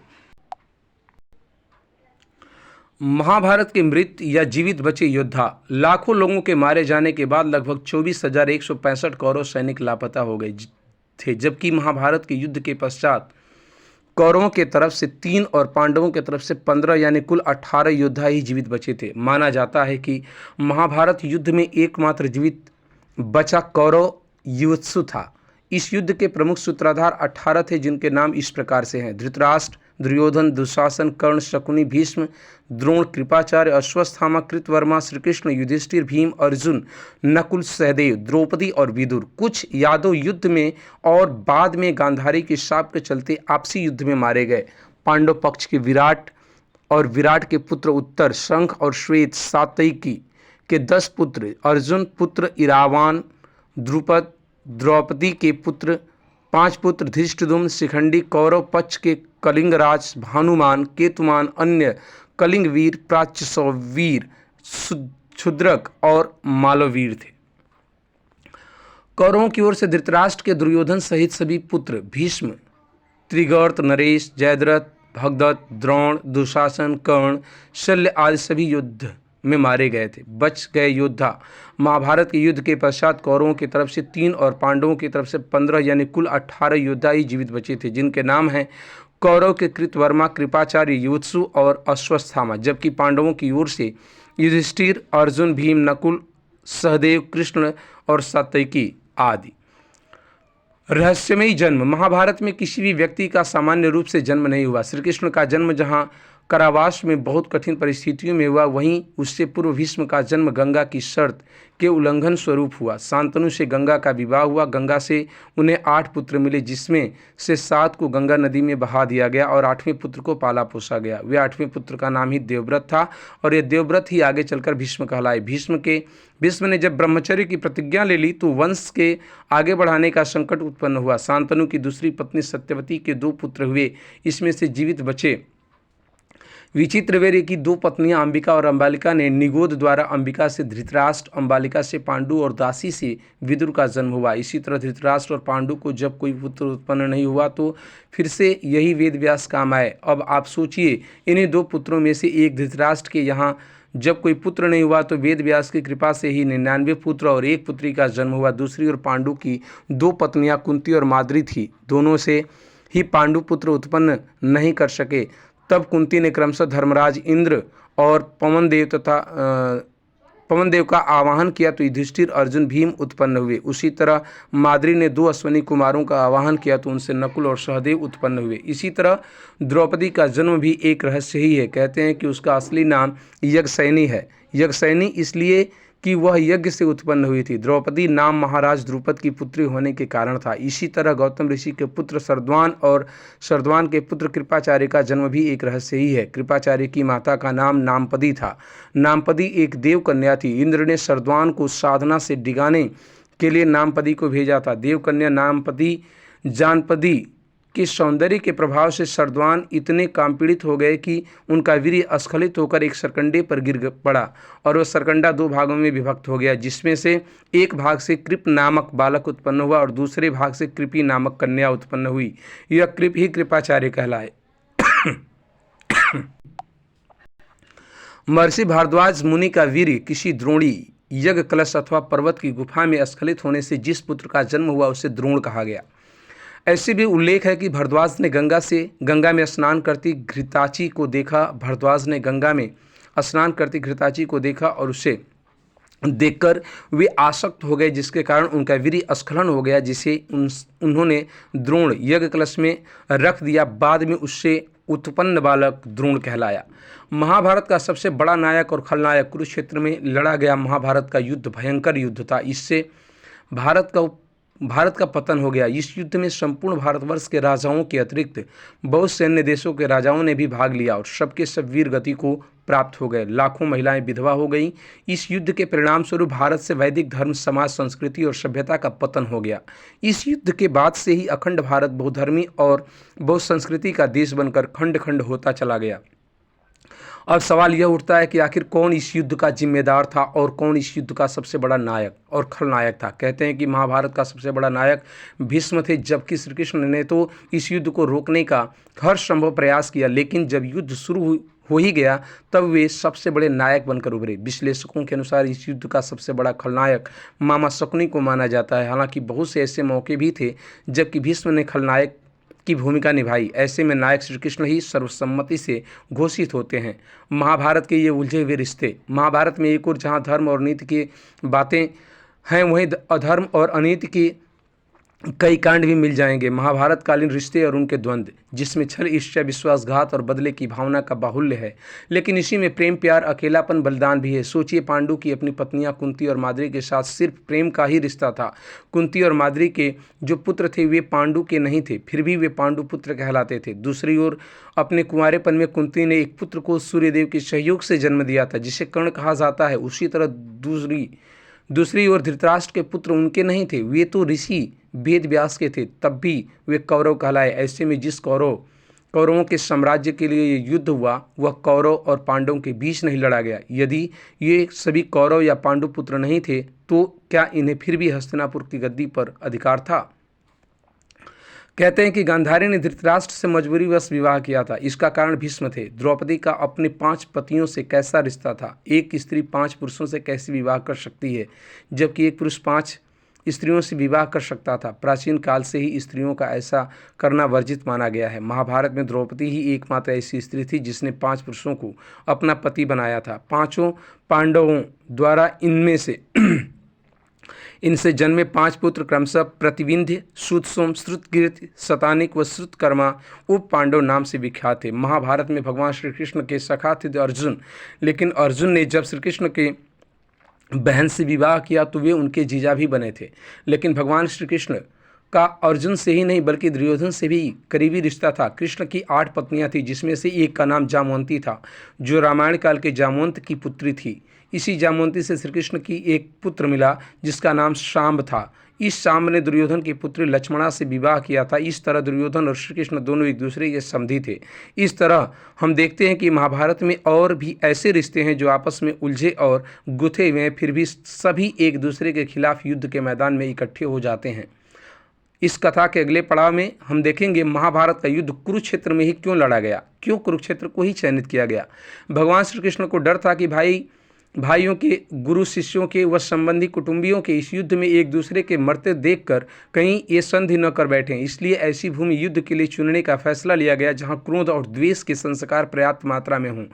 महाभारत के मृत या जीवित बचे योद्धा। लाखों लोगों के मारे जाने के बाद लगभग 24,165 कौरव सैनिक लापता हो गए थे, जबकि महाभारत के युद्ध के पश्चात कौरवों के तरफ से 3 और पांडवों के तरफ से 15 यानी कुल 18 योद्धा ही जीवित बचे थे। माना जाता है कि महाभारत युद्ध में एकमात्र जीवित बचा कौरव युत्सु था। इस युद्ध के प्रमुख सूत्रधार 18 थे, जिनके नाम इस प्रकार से हैं: धृतराष्ट्र, दुर्योधन, दुशासन, कर्ण, शकुनी, भीष्म, द्रोण, कृपाचार्य, अश्वत्थामा, कृतवर्मा, श्रीकृष्ण, युधिष्ठिर, भीम, अर्जुन, नकुल, सहदेव, द्रौपदी और विदुर। कुछ यादव युद्ध में और बाद में गांधारी के शाप के चलते आपसी युद्ध में मारे गए। पांडव पक्ष के विराट और विराट के पुत्र उत्तर, शंख और श्वेत, सात्यकी के 10 पुत्र, अर्जुन पुत्र इरावान, द्रुपद, द्रौपदी के पुत्र 5 पुत्र, धृष्टद्युम्न, शिखंडी, कौरव पक्ष के कलिंगराज, भानुमान, केतुमान, अन्य कलिंगवीर, प्राच्यसवीर, क्षुद्रक और मालवीर थे। कौरवों की ओर से धृतराष्ट्र के दुर्योधन सहित सभी पुत्र भीष्म, त्रिगर्त, नरेश, जयद्रथ, भगदत्त, द्रोण, दुशासन, कर्ण, शल्य आदि सभी युद्ध में मारे गए थे। बच गए योद्धा। महाभारत के युद्ध के पश्चात कौरवों की तरफ से 3 और पांडवों की तरफ से 15 यानी कुल 18 योद्धा ही जीवित बचे थे, जिनके नाम हैं कौरव के कृतवर्मा, कृपाचार्य, युत्सु और अश्वत्थामा, जबकि पांडवों की ओर से युधिष्ठिर, अर्जुन, भीम, नकुल, सहदेव, कृष्ण और सात्यकी आदि। रहस्यमयी जन्म। महाभारत में किसी भी व्यक्ति का सामान्य रूप से जन्म नहीं हुआ। श्री कृष्ण का जन्म जहाँ कारावास में बहुत कठिन परिस्थितियों में हुआ, वहीं उससे पूर्व भीष्म का जन्म गंगा की शर्त के उल्लंघन स्वरूप हुआ। शांतनु से गंगा का विवाह हुआ। गंगा से उन्हें 8 पुत्र मिले, जिसमें से 7 को गंगा नदी में बहा दिया गया और 8वें पुत्र को पाला पोसा गया। वे 8वें पुत्र का नाम ही देवव्रत था और यह देवव्रत ही आगे चलकर भीष्म कहलाए। भीष्म ने जब ब्रह्मचर्य की प्रतिज्ञा ले ली तो वंश के आगे बढ़ाने का संकट उत्पन्न हुआ। शांतनु की दूसरी पत्नी सत्यवती के 2 पुत्र हुए, इसमें से जीवित बचे विचित्रवीर्य की 2 पत्नियां अंबिका और अंबालिका ने निगोद द्वारा अंबिका से धृतराष्ट्र, अंबालिका से पांडु और दासी से विदुर का जन्म हुआ। इसी तरह धृतराष्ट्र और पांडु को जब कोई पुत्र उत्पन्न नहीं हुआ तो फिर से यही वेद व्यास काम आए। अब आप सोचिए, इन्हीं 2 पुत्रों में से एक धृतराष्ट्र के यहाँ जब कोई पुत्र नहीं हुआ तो वेद व्यास की कृपा से ही 99 पुत्र और 1 पुत्री का जन्म हुआ। दूसरी ओर पांडु की 2 पत्नियां कुंती और माद्री थी, दोनों से ही पांडु पुत्र उत्पन्न नहीं कर सके। तब कुंती ने क्रमशः धर्मराज इंद्र और पवनदेव का आवाहन किया तो युधिष्ठिर, अर्जुन, भीम उत्पन्न हुए। उसी तरह माद्री ने 2 अश्विनी कुमारों का आवाहन किया तो उनसे नकुल और सहदेव उत्पन्न हुए। इसी तरह द्रौपदी का जन्म भी एक रहस्य ही है। कहते हैं कि उसका असली नाम यज्ञसैनी है। यज्ञसैनी इसलिए कि वह यज्ञ से उत्पन्न हुई थी। द्रौपदी नाम महाराज द्रुपद की पुत्री होने के कारण था। इसी तरह गौतम ऋषि के पुत्र शरद्वान और शरद्वान के पुत्र कृपाचार्य का जन्म भी एक रहस्य ही है। कृपाचार्य की माता का नाम नामपदी था। नामपदी एक देव कन्या थी। इंद्र ने शरद्वान को साधना से डिगाने के लिए नामपदी को भेजा था। देव कन्या नामपदी जानपदी के सौंदर्य के प्रभाव से शरद्वान इतने कामपीड़ित हो गए कि उनका वीर्य स्खलित होकर एक सरकंडे पर गिर पड़ा और वह सरकंडा 2 भागों में विभक्त हो गया, जिसमें से एक भाग से कृप नामक बालक उत्पन्न हुआ और दूसरे भाग से कृपी नामक कन्या उत्पन्न हुई। यह कृप ही कृपाचार्य कहलाए। महर्षि भारद्वाज मुनि का वीर्य किसी द्रोणी, यज्ञ कलश अथवा पर्वत की गुफा में स्खलित होने से जिस पुत्र का जन्म हुआ उसे द्रोण कहा गया। ऐसे भी उल्लेख है कि भरद्वाज ने गंगा में स्नान करती घृताची को देखा और उसे देखकर वे आसक्त हो गए, जिसके कारण उनका वीर्य स्खलन हो गया, जिसे उन्होंने द्रोण यज्ञ कलश में रख दिया। बाद में उससे उत्पन्न बालक द्रोण कहलाया। महाभारत का सबसे बड़ा नायक और खलनायक कुरुक्षेत्र में लड़ा गया महाभारत का युद्ध भयंकर युद्ध था। इससे भारत का पतन हो गया। इस युद्ध में संपूर्ण भारतवर्ष के राजाओं के अतिरिक्त बहुत सैन्य देशों के राजाओं ने भी भाग लिया और सबके सब वीर गति को प्राप्त हो गए। लाखों महिलाएं विधवा हो गईं। इस युद्ध के परिणाम स्वरूप भारत से वैदिक धर्म, समाज, संस्कृति और सभ्यता का पतन हो गया। इस युद्ध के बाद से ही अखंड भारत बहुधर्मी और बहुसंस्कृति का देश बनकर खंड खंड होता चला गया। अब सवाल यह उठता है कि आखिर कौन इस युद्ध का जिम्मेदार था और कौन इस युद्ध का सबसे बड़ा नायक और खलनायक था। कहते हैं कि महाभारत का सबसे बड़ा नायक भीष्म थे, जबकि श्री कृष्ण ने तो इस युद्ध को रोकने का हर संभव प्रयास किया, लेकिन जब युद्ध शुरू हो ही गया तब वे सबसे बड़े नायक बनकर उभरे। विश्लेषकों के अनुसार इस युद्ध का सबसे बड़ा खलनायक मामा शकुनी को माना जाता है। हालांकि बहुत से ऐसे मौके भी थे जबकि भीष्म ने खलनायक की भूमिका निभाई। ऐसे में नायक श्री कृष्ण ही सर्वसम्मति से घोषित होते हैं। महाभारत के ये उलझे हुए रिश्ते। महाभारत में एक और जहाँ धर्म और नीति की बातें हैं, वहीं अधर्म और अनीति की कई कांड भी मिल जाएंगे। महाभारत कालीन रिश्ते और उनके द्वंद्व, जिसमें छल, ईर्ष्या, विश्वासघात और बदले की भावना का बाहुल्य है, लेकिन इसी में प्रेम, प्यार, अकेलापन, बलिदान भी है। सोचिए, पांडु की अपनी पत्नियां कुंती और माद्री के साथ सिर्फ प्रेम का ही रिश्ता था। कुंती और माद्री के जो पुत्र थे वे पांडु के नहीं थे, फिर भी वे पांडु पुत्र कहलाते थे। दूसरी ओर अपने कुंवारेपन में कुंती ने एक पुत्र को सूर्यदेव के सहयोग से जन्म दिया था, जिसे कर्ण कहा जाता है। उसी तरह दूसरी ओर धृतराष्ट्र के पुत्र उनके नहीं थे, वे तो ऋषि वेद व्यास के थे, तब भी वे कौरव कहलाए। ऐसे में जिस कौरवों के साम्राज्य के लिए ये युद्ध हुआ वह कौरव और पांडवों के बीच नहीं लड़ा गया। यदि ये सभी कौरव या पांडु पुत्र नहीं थे तो क्या इन्हें फिर भी हस्तिनापुर की गद्दी पर अधिकार था? कहते हैं कि गांधारी ने धृतराष्ट्र से मजबूरीवश विवाह किया था। इसका कारण भीष्म थे। द्रौपदी का अपने 5 पतियों से कैसा रिश्ता था? एक स्त्री 5 पुरुषों से कैसे विवाह कर सकती है, जबकि एक पुरुष 5 स्त्रियों से विवाह कर सकता था? प्राचीन काल से ही स्त्रियों का ऐसा करना वर्जित माना गया है। महाभारत में द्रौपदी ही एकमात्र ऐसी स्त्री थी जिसने 5 पुरुषों को अपना पति बनाया था। 5 पांडवों द्वारा इनमें से इनसे जन्मे 5 पुत्र क्रमशः प्रतिविंध्य, श्रुतसोम, श्रुतकीर्ति, शतानिक व श्रुतकर्मा उप पांडव नाम से विख्यात थे। महाभारत में भगवान श्री कृष्ण के सखा थे अर्जुन, लेकिन अर्जुन ने जब श्री कृष्ण के बहन से विवाह किया तो वे उनके जीजा भी बने थे। लेकिन भगवान श्री कृष्ण का अर्जुन से ही नहीं बल्कि दुर्योधन से भी करीबी रिश्ता था। कृष्ण की 8 पत्नियां थीं, जिसमें से एक का नाम जामवंती था, जो रामायण काल के जामवंत की पुत्री थी। इसी जामवंती से श्री कृष्ण की एक पुत्र मिला जिसका नाम शांब था। इस शांब ने दुर्योधन की पुत्री लक्ष्मणा से विवाह किया था। इस तरह दुर्योधन और श्री कृष्ण दोनों एक दूसरे के समधी थे। इस तरह हम देखते हैं कि महाभारत में और भी ऐसे रिश्ते हैं जो आपस में उलझे और गुथे हुए हैं, फिर भी सभी एक दूसरे के खिलाफ युद्ध के मैदान में इकट्ठे हो जाते हैं। इस कथा के अगले पड़ाव में हम देखेंगे महाभारत का युद्ध कुरुक्षेत्र में ही क्यों लड़ा गया, क्यों कुरुक्षेत्र को ही चयनित किया गया। भगवान श्री कृष्ण को डर था कि भाइयों के, गुरु शिष्यों के व संबंधी कुटुंबियों के इस युद्ध में एक दूसरे के मरते देखकर कहीं ये संधि न कर बैठें। इसलिए ऐसी भूमि युद्ध के लिए चुनने का फैसला लिया गया जहां क्रोध और द्वेष के संस्कार पर्याप्त मात्रा में हों।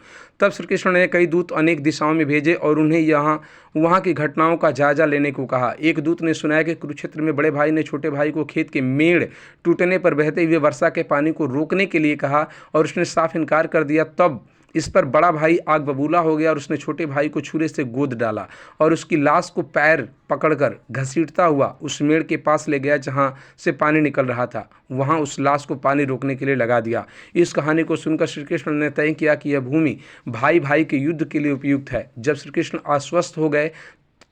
तब श्री कृष्ण ने कई दूत अनेक दिशाओं में भेजे और उन्हें वहाँ की घटनाओं का जायजा लेने को कहा। एक दूत ने सुनाया कि कुरुक्षेत्र में बड़े भाई ने छोटे भाई को खेत के मेड़ टूटने पर बहते हुए वर्षा के पानी को रोकने के लिए कहा और उसने साफ इनकार कर दिया। तब इस पर बड़ा भाई आग बबूला हो गया और उसने छोटे भाई को छुरे से गोद डाला और उसकी लाश को पैर पकड़कर घसीटता हुआ उस मेड़ के पास ले गया जहां से पानी निकल रहा था। वहां उस लाश को पानी रोकने के लिए लगा दिया। इस कहानी को सुनकर श्री कृष्ण ने तय किया कि यह भूमि भाई भाई के युद्ध के लिए उपयुक्त है। जब श्री कृष्ण आश्वस्त हो गए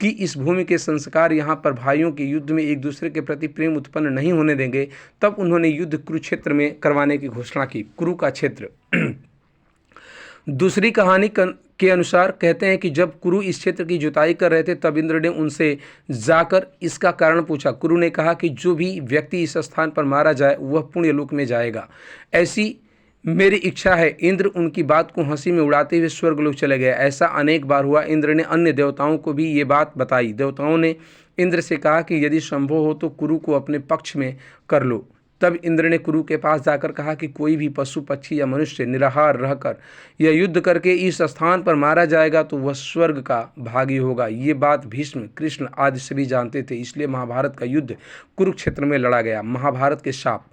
कि इस भूमि के संस्कार यहाँ पर भाइयों के युद्ध में एक दूसरे के प्रति प्रेम उत्पन्न नहीं होने देंगे, तब उन्होंने युद्ध कुरुक्षेत्र में करवाने की घोषणा की। कुरु का क्षेत्र दूसरी कहानी के अनुसार कहते हैं कि जब कुरु इस क्षेत्र की जुताई कर रहे थे तब इंद्र ने उनसे जाकर इसका कारण पूछा। कुरु ने कहा कि जो भी व्यक्ति इस स्थान पर मारा जाए वह पुण्यलोक में जाएगा, ऐसी मेरी इच्छा है। इंद्र उनकी बात को हंसी में उड़ाते हुए स्वर्गलोक चले गए। ऐसा अनेक बार हुआ। इंद्र ने अन्य देवताओं को भी ये बात बताई। देवताओं ने इंद्र से कहा कि यदि संभव हो तो कुरु को अपने पक्ष में कर लो। तब इंद्र ने कुरु के पास जाकर कहा कि कोई भी पशु पक्षी या मनुष्य निराहार रहकर यह युद्ध करके इस स्थान पर मारा जाएगा तो वह स्वर्ग का भागी होगा। ये बात भीष्म, कृष्ण आदि सभी जानते थे। इसलिए महाभारत का युद्ध कुरुक्षेत्र में लड़ा गया। महाभारत के शाप।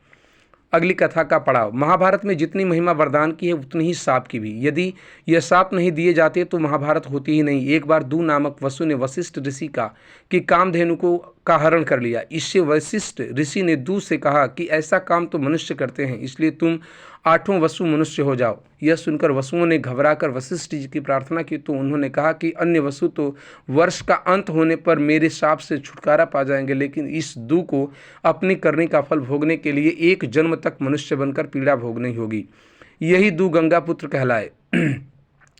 अगली कथा का पड़ाव। महाभारत में जितनी महिमा वरदान की है उतनी ही साप की भी। यदि यह साप नहीं दिए जाते तो महाभारत होती ही नहीं। एक बार दू नामक वसु ने वशिष्ठ ऋषि की कामधेनु का हरण कर लिया। इससे वशिष्ठ ऋषि ने दू से कहा कि ऐसा काम तो मनुष्य करते हैं, इसलिए तुम 8वां वसु मनुष्य हो जाओ। यह सुनकर वसुओं ने घबराकर वशिष्ठ जी की प्रार्थना की तो उन्होंने कहा कि अन्य वसु तो वर्ष का अंत होने पर मेरे शाप से छुटकारा पा जाएंगे, लेकिन इस दू को अपनी करनी का फल भोगने के लिए एक जन्म तक मनुष्य बनकर पीड़ा भोगनी होगी। यही दू गंगापुत्र कहलाए।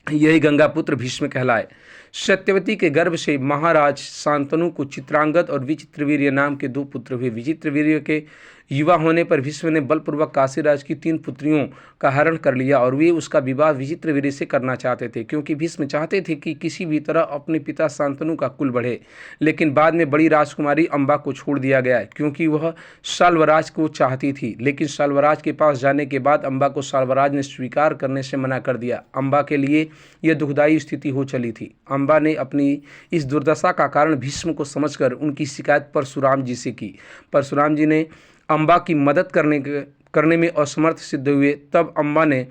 यही गंगापुत्र भीष्म कहलाए। सत्यवती के गर्भ से महाराज शांतनु को चित्रांगद और विचित्रवीर्य नाम के 2 पुत्र हुए। विचित्रवीर्य के युवा होने पर भीष्म ने बलपूर्वक काशीराज की 3 पुत्रियों का हरण कर लिया और वे उसका विवाह विचित्रवीर्य से करना चाहते थे, क्योंकि भीष्म चाहते थे कि किसी भी तरह अपने पिता शांतनु का कुल बढ़े। लेकिन बाद में बड़ी राजकुमारी अम्बा को छोड़ दिया गया क्योंकि वह शाल्वराज को चाहती थी। लेकिन शाल्वराज के पास जाने के बाद अम्बा को शाल्वराज ने स्वीकार करने से मना कर दिया। अम्बा के लिए यह दुखदायी स्थिति हो चली थी। अम्बा ने अपनी इस दुर्दशा का कारण भीष्म को समझकर उनकी शिकायत परशुराम जी से की। परशुराम जी ने अम्बा की मदद करने में असमर्थ सिद्ध हुए। तब अम्बा ने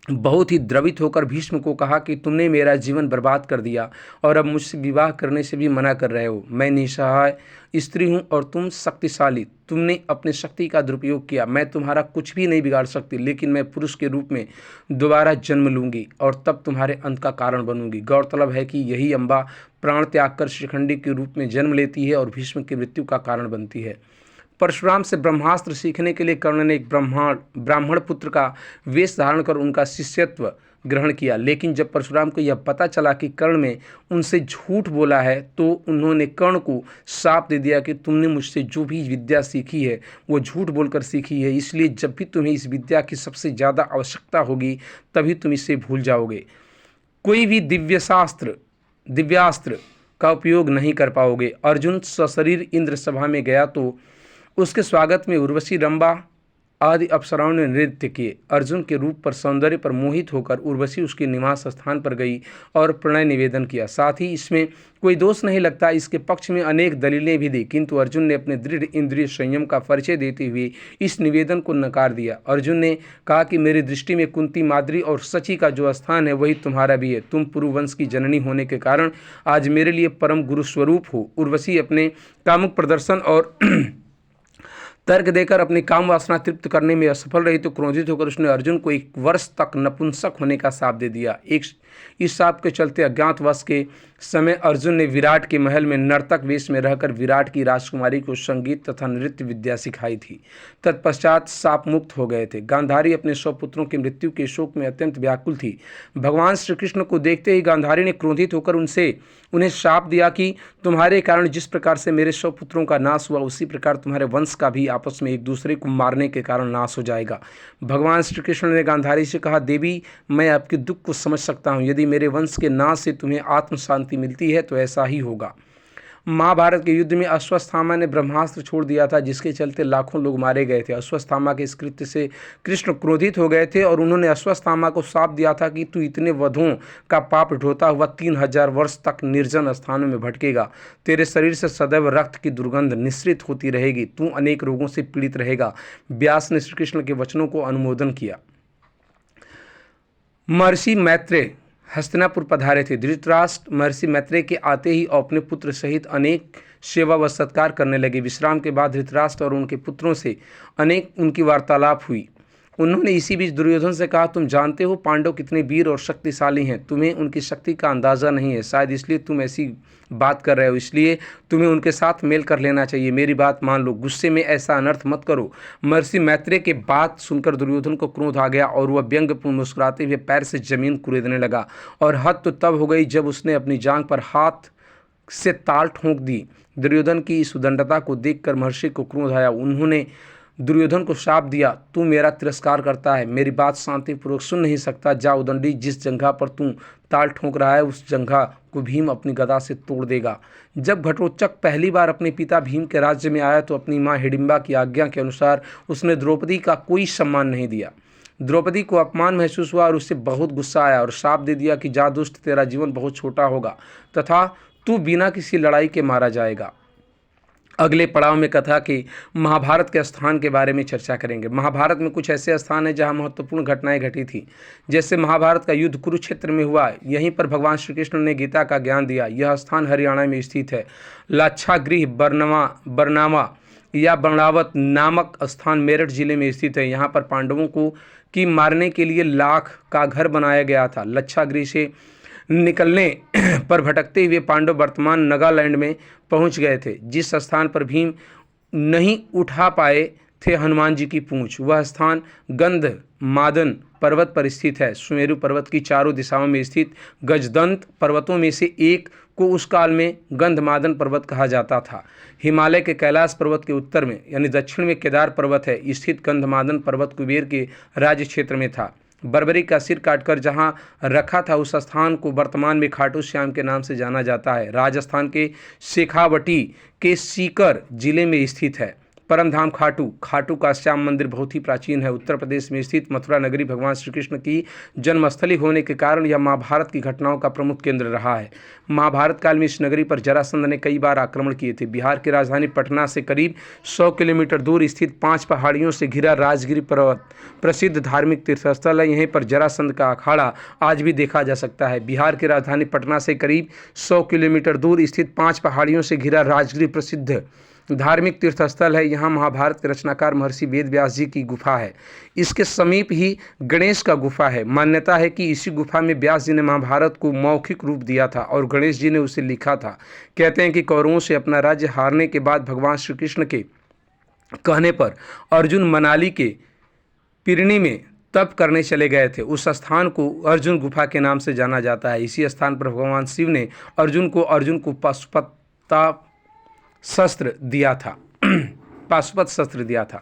बहुत ही द्रवित होकर भीष्म को कहा कि तुमने मेरा जीवन बर्बाद कर दिया और अब मुझसे विवाह करने से भी मना कर रहे हो। मैं निसहाय स्त्री हूँ और तुम शक्तिशाली। तुमने अपनी शक्ति का दुरुपयोग किया। मैं तुम्हारा कुछ भी नहीं बिगाड़ सकती, लेकिन मैं पुरुष के रूप में दोबारा जन्म लूँगी और तब तुम्हारे अंत का कारण बनूंगी। गौरतलब है कि यही अम्बा प्राण त्याग कर शिखंडी के रूप में जन्म लेती है और भीष्म की मृत्यु का कारण बनती है। परशुराम से ब्रह्मास्त्र सीखने के लिए कर्ण ने एक ब्राह्मण पुत्र का वेश धारण कर उनका शिष्यत्व ग्रहण किया। लेकिन जब परशुराम को यह पता चला कि कर्ण ने उनसे झूठ बोला है तो उन्होंने कर्ण को शाप दे दिया कि तुमने मुझसे जो भी विद्या सीखी है वो झूठ बोलकर सीखी है, इसलिए जब भी तुम्हें इस विद्या की सबसे ज़्यादा आवश्यकता होगी तभी तुम इसे भूल जाओगे। कोई भी दिव्यास्त्र का उपयोग नहीं कर पाओगे। अर्जुन सशरीर इंद्र सभा में गया तो उसके स्वागत में उर्वशी, रंभा, आदि अप्सराओं ने नृत्य किए। अर्जुन के रूप पर, सौंदर्य पर मोहित होकर उर्वशी उसके निवास स्थान पर गई और प्रणय निवेदन किया। साथ ही इसमें कोई दोष नहीं लगता, इसके पक्ष में अनेक दलीलें भी दी, किंतु अर्जुन ने अपने दृढ़ इंद्रिय संयम का परिचय देते हुए इस निवेदन को नकार दिया। अर्जुन ने कहा कि मेरी दृष्टि में कुंती, माद्री और सची का जो स्थान है वही तुम्हारा भी है। तुम पुरुवंश की जननी होने के कारण आज मेरे लिए परम गुरु स्वरूप हो। उर्वशी अपने कामुक प्रदर्शन और तर्क देकर अपनी काम वासना तृप्त करने में असफल रही तो क्रोधित होकर उसने अर्जुन को 1 वर्ष तक नपुंसक होने का शाप दे दिया। इस शाप के चलते अज्ञातवास के समय अर्जुन ने विराट के महल में नर्तक वेश में रहकर विराट की राजकुमारी को संगीत तथा नृत्य विद्या सिखाई थी। तत्पश्चात शाप मुक्त हो गए थे। गांधारी अपने 100 पुत्रों की मृत्यु के शोक में अत्यंत व्याकुल थी। भगवान श्री कृष्ण को देखते ही गांधारी ने क्रोधित होकर उन्हें शाप दिया कि तुम्हारे कारण जिस प्रकार से मेरे 100 पुत्रों का नाश हुआ, उसी प्रकार तुम्हारे वंश का भी आपस में एक दूसरे को मारने के कारण नाश हो जाएगा। भगवान श्री कृष्ण ने गांधारी से कहा, देवी, मैं आपके दुख को समझ सकता हूँ। यदि मेरे वंश के नाश से तुम्हें आत्म शांति मिलती है तो ऐसा ही होगा। महाभारत के युद्ध में अश्वत्थामा ने ब्रह्मास्त्र छोड़ दिया था, जिसके चलते लाखों लोग मारे गए थे। अश्वत्थामा के इस कृत्य से कृष्ण क्रोधित हो गए थे और उन्होंने अश्वत्थामा को शाप दिया था कि तू इतने वधों का पाप ढोता हुआ 3000 वर्ष तक निर्जन स्थानों में भटकेगा। तेरे शरीर से सदैव रक्त की दुर्गंध निःसृत होती रहेगी। तू अनेक रोगों से पीड़ित रहेगा। व्यास ने श्री कृष्ण के वचनों को अनुमोदन किया। महर्षि मैत्रेय हस्तिनापुर पधारे थे। धृतराष्ट्र महर्षि मैत्रेय के आते ही अपने पुत्र सहित अनेक सेवा व सत्कार करने लगे। विश्राम के बाद धृतराष्ट्र और उनके पुत्रों से अनेक उनकी वार्तालाप हुई। उन्होंने इसी बीच दुर्योधन से कहा, तुम जानते हो पांडव कितने वीर और शक्तिशाली हैं। तुम्हें उनकी शक्ति का अंदाजा नहीं है, शायद इसलिए तुम ऐसी बात कर रहे हो। इसलिए तुम्हें उनके साथ मेल कर लेना चाहिए। मेरी बात मान लो, गुस्से में ऐसा अनर्थ मत करो। महर्षि मैत्रेय के बात सुनकर दुर्योधन को क्रोध आ गया और वह व्यंग्यपूर्ण मुस्कुराते हुए पैर से जमीन कुरेदने लगा। और हद तो तब हो गई जब उसने अपनी जांघ पर हाथ से ताल ठोंक दी। दुर्योधन की इस उदंडता को देखकर महर्षि को क्रोध आया। उन्होंने दुर्योधन को शाप दिया, तू मेरा तिरस्कार करता है, मेरी बात शांतिपूर्वक सुन नहीं सकता। जा उदंडी, जिस जंघा पर तू ताल ठोंक रहा है उस जंघा को भीम अपनी गदा से तोड़ देगा। जब घटोत्कच पहली बार अपने पिता भीम के राज्य में आया तो अपनी माँ हिडिंबा की आज्ञा के अनुसार उसने द्रौपदी का कोई सम्मान नहीं दिया। द्रौपदी को अपमान महसूस हुआ और उससे बहुत गुस्सा आया और शाप दे दिया कि जा दुष्ट, तेरा जीवन बहुत छोटा होगा तथा तू बिना किसी लड़ाई के मारा जाएगा। अगले पड़ाव में कथा के महाभारत के स्थान के बारे में चर्चा करेंगे। महाभारत में कुछ ऐसे स्थान हैं जहां महत्वपूर्ण घटनाएं घटी थी। जैसे महाभारत का युद्ध कुरुक्षेत्र में हुआ, यहीं पर भगवान श्री कृष्ण ने गीता का ज्ञान दिया। यह स्थान हरियाणा में स्थित है। लाक्षागृह बरनावा या बर्णावत नामक स्थान मेरठ जिले में स्थित है। यहाँ पर पांडवों की मारने के लिए लाख का घर बनाया गया था। लाक्षागृह से निकलने पर भटकते हुए पांडव वर्तमान नागालैंड में पहुंच गए थे। जिस स्थान पर भीम नहीं उठा पाए थे हनुमान जी की पूंछ, वह स्थान गंधमादन पर्वत पर स्थित है। सुमेरु पर्वत की चारों दिशाओं में स्थित गजदंत पर्वतों में से एक को उस काल में गंधमादन पर्वत कहा जाता था। हिमालय के कैलाश पर्वत के उत्तर में यानी दक्षिण में केदार पर्वत है स्थित गंधमादन पर्वत कुबेर के राज्य क्षेत्र में था। बर्बरी का सिर काटकर जहां रखा था उस स्थान को वर्तमान में खाटू श्याम के नाम से जाना जाता है। राजस्थान के शेखावटी के सीकर जिले में स्थित है। परमधाम खाटू का श्याम मंदिर बहुत ही प्राचीन है। उत्तर प्रदेश में स्थित मथुरा नगरी भगवान श्री कृष्ण की जन्मस्थली होने के कारण यह महाभारत की घटनाओं का प्रमुख केंद्र रहा है। महाभारत काल में इस नगरी पर जरासंध ने कई बार आक्रमण किए थे। बिहार की राजधानी पटना से करीब 100 किलोमीटर दूर स्थित 5 पहाड़ियों से घिरा राजगिरी पर्वत प्रसिद्ध धार्मिक तीर्थस्थल है। यहीं पर जरासंध का अखाड़ा आज भी देखा जा सकता है। बिहार की राजधानी पटना से करीब 100 किलोमीटर दूर स्थित 5 पहाड़ियों से घिरा राजगिरी प्रसिद्ध धार्मिक तीर्थस्थल है। यहाँ महाभारत के रचनाकार महर्षि वेदव्यास जी की गुफा है। इसके समीप ही गणेश का गुफा है। मान्यता है कि इसी गुफा में व्यास जी ने महाभारत को मौखिक रूप दिया था और गणेश जी ने उसे लिखा था। कहते हैं कि कौरवों से अपना राज्य हारने के बाद भगवान श्री कृष्ण के कहने पर अर्जुन मनाली के पिरनी में तप करने चले गए थे। उस स्थान को अर्जुन गुफा के नाम से जाना जाता है। इसी स्थान पर भगवान शिव ने अर्जुन को पाशुपत शस्त्र दिया था पाशुपत शस्त्र दिया था।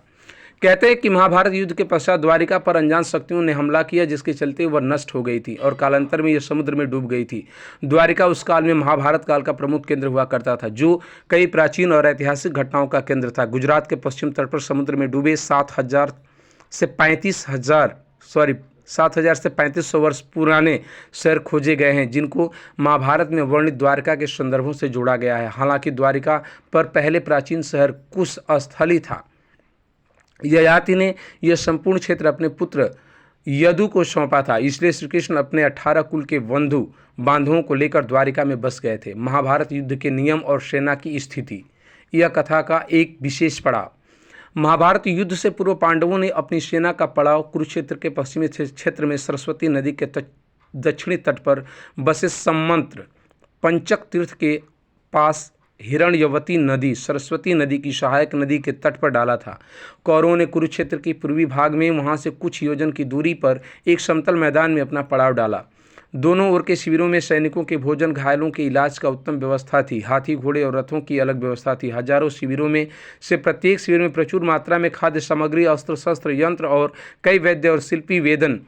कहते हैं कि महाभारत युद्ध के पश्चात द्वारिका पर अनजान शक्तियों ने हमला किया, जिसके चलते वह नष्ट हो गई थी और कालांतर में यह समुद्र में डूब गई थी। द्वारिका उस काल में महाभारत काल का प्रमुख केंद्र हुआ करता था, जो कई प्राचीन और ऐतिहासिक घटनाओं का केंद्र था। गुजरात के पश्चिम तट पर समुद्र में डूबे से 7,000 से 3,500 वर्ष पुराने शहर खोजे गए हैं, जिनको महाभारत में वर्णित द्वारिका के संदर्भों से जोड़ा गया है। हालांकि द्वारिका पर पहले प्राचीन शहर कुश स्थल ही था। ययाति ने यह संपूर्ण क्षेत्र अपने पुत्र यदु को सौंपा था, इसलिए श्री कृष्ण अपने 18 कुल के बंधु बांधवों को लेकर द्वारिका में बस गए थे। महाभारत युद्ध के नियम और सेना की स्थिति, यह कथा का एक विशेष पड़ाव। महाभारत युद्ध से पूर्व पांडवों ने अपनी सेना का पड़ाव कुरुक्षेत्र के पश्चिमी क्षेत्र में सरस्वती नदी के दक्षिणी तट पर बसे सम्मंत्र पंचक तीर्थ के पास हिरण्यवती नदी, सरस्वती नदी की सहायक नदी के तट पर डाला था। कौरवों ने कुरुक्षेत्र के पूर्वी भाग में वहां से कुछ योजन की दूरी पर एक समतल मैदान में अपना पड़ाव डाला। दोनों ओर के शिविरों में सैनिकों के भोजन, घायलों के इलाज का उत्तम व्यवस्था थी। हाथी, घोड़े और रथों की अलग व्यवस्था थी। हजारों शिविरों में से प्रत्येक शिविर में प्रचुर मात्रा में खाद्य सामग्री, अस्त्र शस्त्र, यंत्र और कई वैद्य और शिल्पी वेदन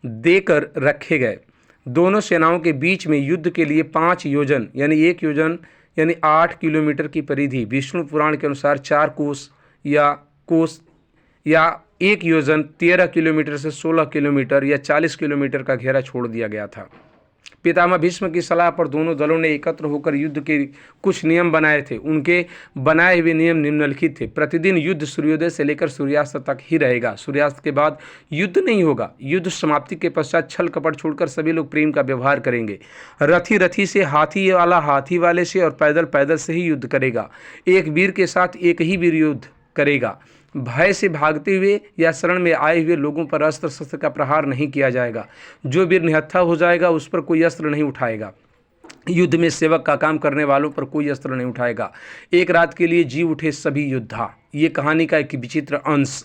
देकर रखे गए। दोनों सेनाओं के बीच में युद्ध के लिए 5 योजन यानी 1 योजन यानी 8 किलोमीटर की परिधि, विष्णु पुराण के अनुसार 4 कोस या 1 योजन 13 किलोमीटर से 16 किलोमीटर या 40 किलोमीटर का घेरा छोड़ दिया गया था। पितामह भीष्म की सलाह पर दोनों दलों ने एकत्र होकर युद्ध के कुछ नियम बनाए थे। उनके बनाए हुए नियम निम्नलिखित थे। प्रतिदिन युद्ध सूर्योदय से लेकर सूर्यास्त तक ही रहेगा। सूर्यास्त के बाद युद्ध नहीं होगा। युद्ध समाप्ति के पश्चात छल कपट छोड़कर सभी लोग प्रेम का व्यवहार करेंगे। रथी रथी से, हाथी वाला हाथी वाले से और पैदल पैदल से ही युद्ध करेगा। एक वीर के साथ एक ही वीर युद्ध करेगा। भय से भागते हुए या शरण में आए हुए लोगों पर अस्त्र शस्त्र का प्रहार नहीं किया जाएगा। जो वीर निहत्था हो जाएगा उस पर कोई अस्त्र नहीं उठाएगा। युद्ध में सेवक का काम करने वालों पर कोई अस्त्र नहीं उठाएगा। एक रात के लिए जी उठे सभी योद्धा, ये कहानी का एक विचित्र अंश।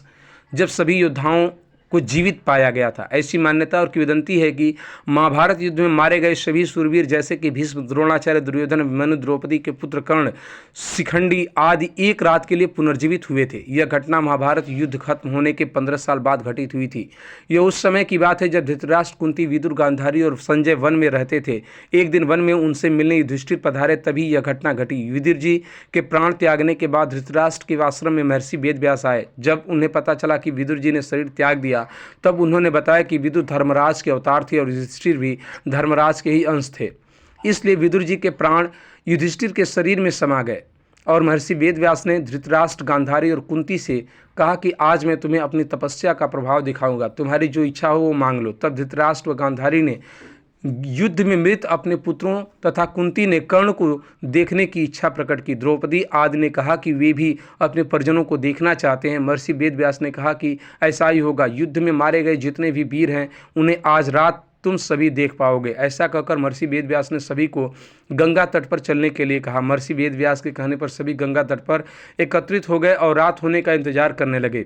जब सभी योद्धाओं को जीवित पाया गया था। ऐसी मान्यता और किंवदंती है कि महाभारत युद्ध में मारे गए सभी सूरवीर जैसे कि भीष्म, द्रोणाचार्य, दुर्योधन, अभिमन्यु, द्रौपदी के पुत्र कर्ण, शिखंडी आदि एक रात के लिए पुनर्जीवित हुए थे। यह घटना महाभारत युद्ध खत्म होने के 15 साल बाद घटित हुई थी। यह उस समय की बात है जब धृतराष्ट्र, कुंती, विदुर, गांधारी और संजय वन में रहते थे। एक दिन वन में उनसे मिलने युधिष्ठिर पधारे, तभी यह घटना घटी। विदुर जी के प्राण त्यागने के बाद धृतराष्ट्र के आश्रम में महर्षि वेदव्यास आए। जब उन्हें पता चला कि विदुर जी ने शरीर त्याग दिया, तब उन्होंने बताया कि विदुर धर्मराज के अवतार थे और युधिष्ठिर भी धर्मराज के ही अंश थे। इसलिए विदुर जी के प्राण युधिष्ठिर के शरीर में समा गए और महर्षि वेदव्यास ने धृतराष्ट्र, गांधारी और कुंती से कहा कि आज मैं तुम्हें अपनी तपस्या का प्रभाव दिखाऊंगा, तुम्हारी जो इच्छा हो वो मांग लो। तब धृतराष्ट्र व गांधारी ने युद्ध में मृत अपने पुत्रों तथा कुंती ने कर्ण को देखने की इच्छा प्रकट की। द्रौपदी आदि ने कहा कि वे भी अपने परिजनों को देखना चाहते हैं। महर्षि वेदव्यास ने कहा कि ऐसा ही होगा। युद्ध में मारे गए जितने भी वीर हैं उन्हें आज रात तुम सभी देख पाओगे। ऐसा कहकर महर्षि वेदव्यास ने सभी को गंगा तट पर चलने के लिए कहा। महर्षि वेदव्यास के कहने पर सभी गंगा तट पर एकत्रित हो गए और रात होने का इंतजार करने लगे।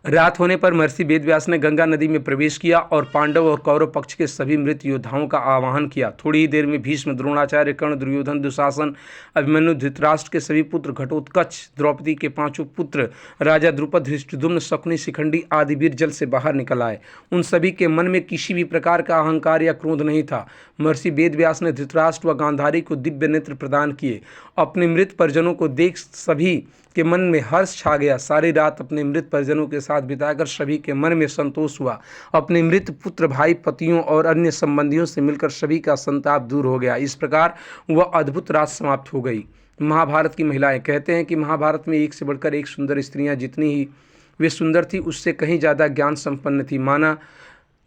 रात होने पर महर्षि वेदव्यास ने गंगा नदी में प्रवेश किया और पांडव और कौरव पक्ष के सभी मृत योद्धाओं का आवाहन किया। थोड़ी ही देर में भीष्म, द्रोणाचार्य, कर्ण, दुर्योधन, दुशासन, अभिमन्यु, धृतराष्ट्र के सभी पुत्र, घटोत्कच, द्रौपदी के 5 पुत्र, राजा द्रुपद, धृष्टद्युम्न, शकुनि, शिखंडी आदि वीर जल से बाहर निकल आए। उन सभी के मन में किसी भी प्रकार का अहंकार या क्रोध नहीं था। महर्षि वेदव्यास ने धृतराष्ट्र व गांधारी को दिव्य नेत्र प्रदान किए। अपने मृत परिजनों को देख सभी के मन में हर्ष छा गया। सारी रात अपने मृत परिजनों के साथ बिताकर सभी के मन में संतोष हुआ। अपने मृत पुत्र, भाई, पतियों और अन्य संबंधियों से मिलकर सभी का संताप दूर हो गया। इस प्रकार वह अद्भुत रात समाप्त हो गई। महाभारत की महिलाएं कहते हैं कि महाभारत में एक से बढ़कर एक सुंदर स्त्रियां, जितनी ही वे सुंदर थी उससे कहीं ज़्यादा ज्ञान संपन्न थी। माना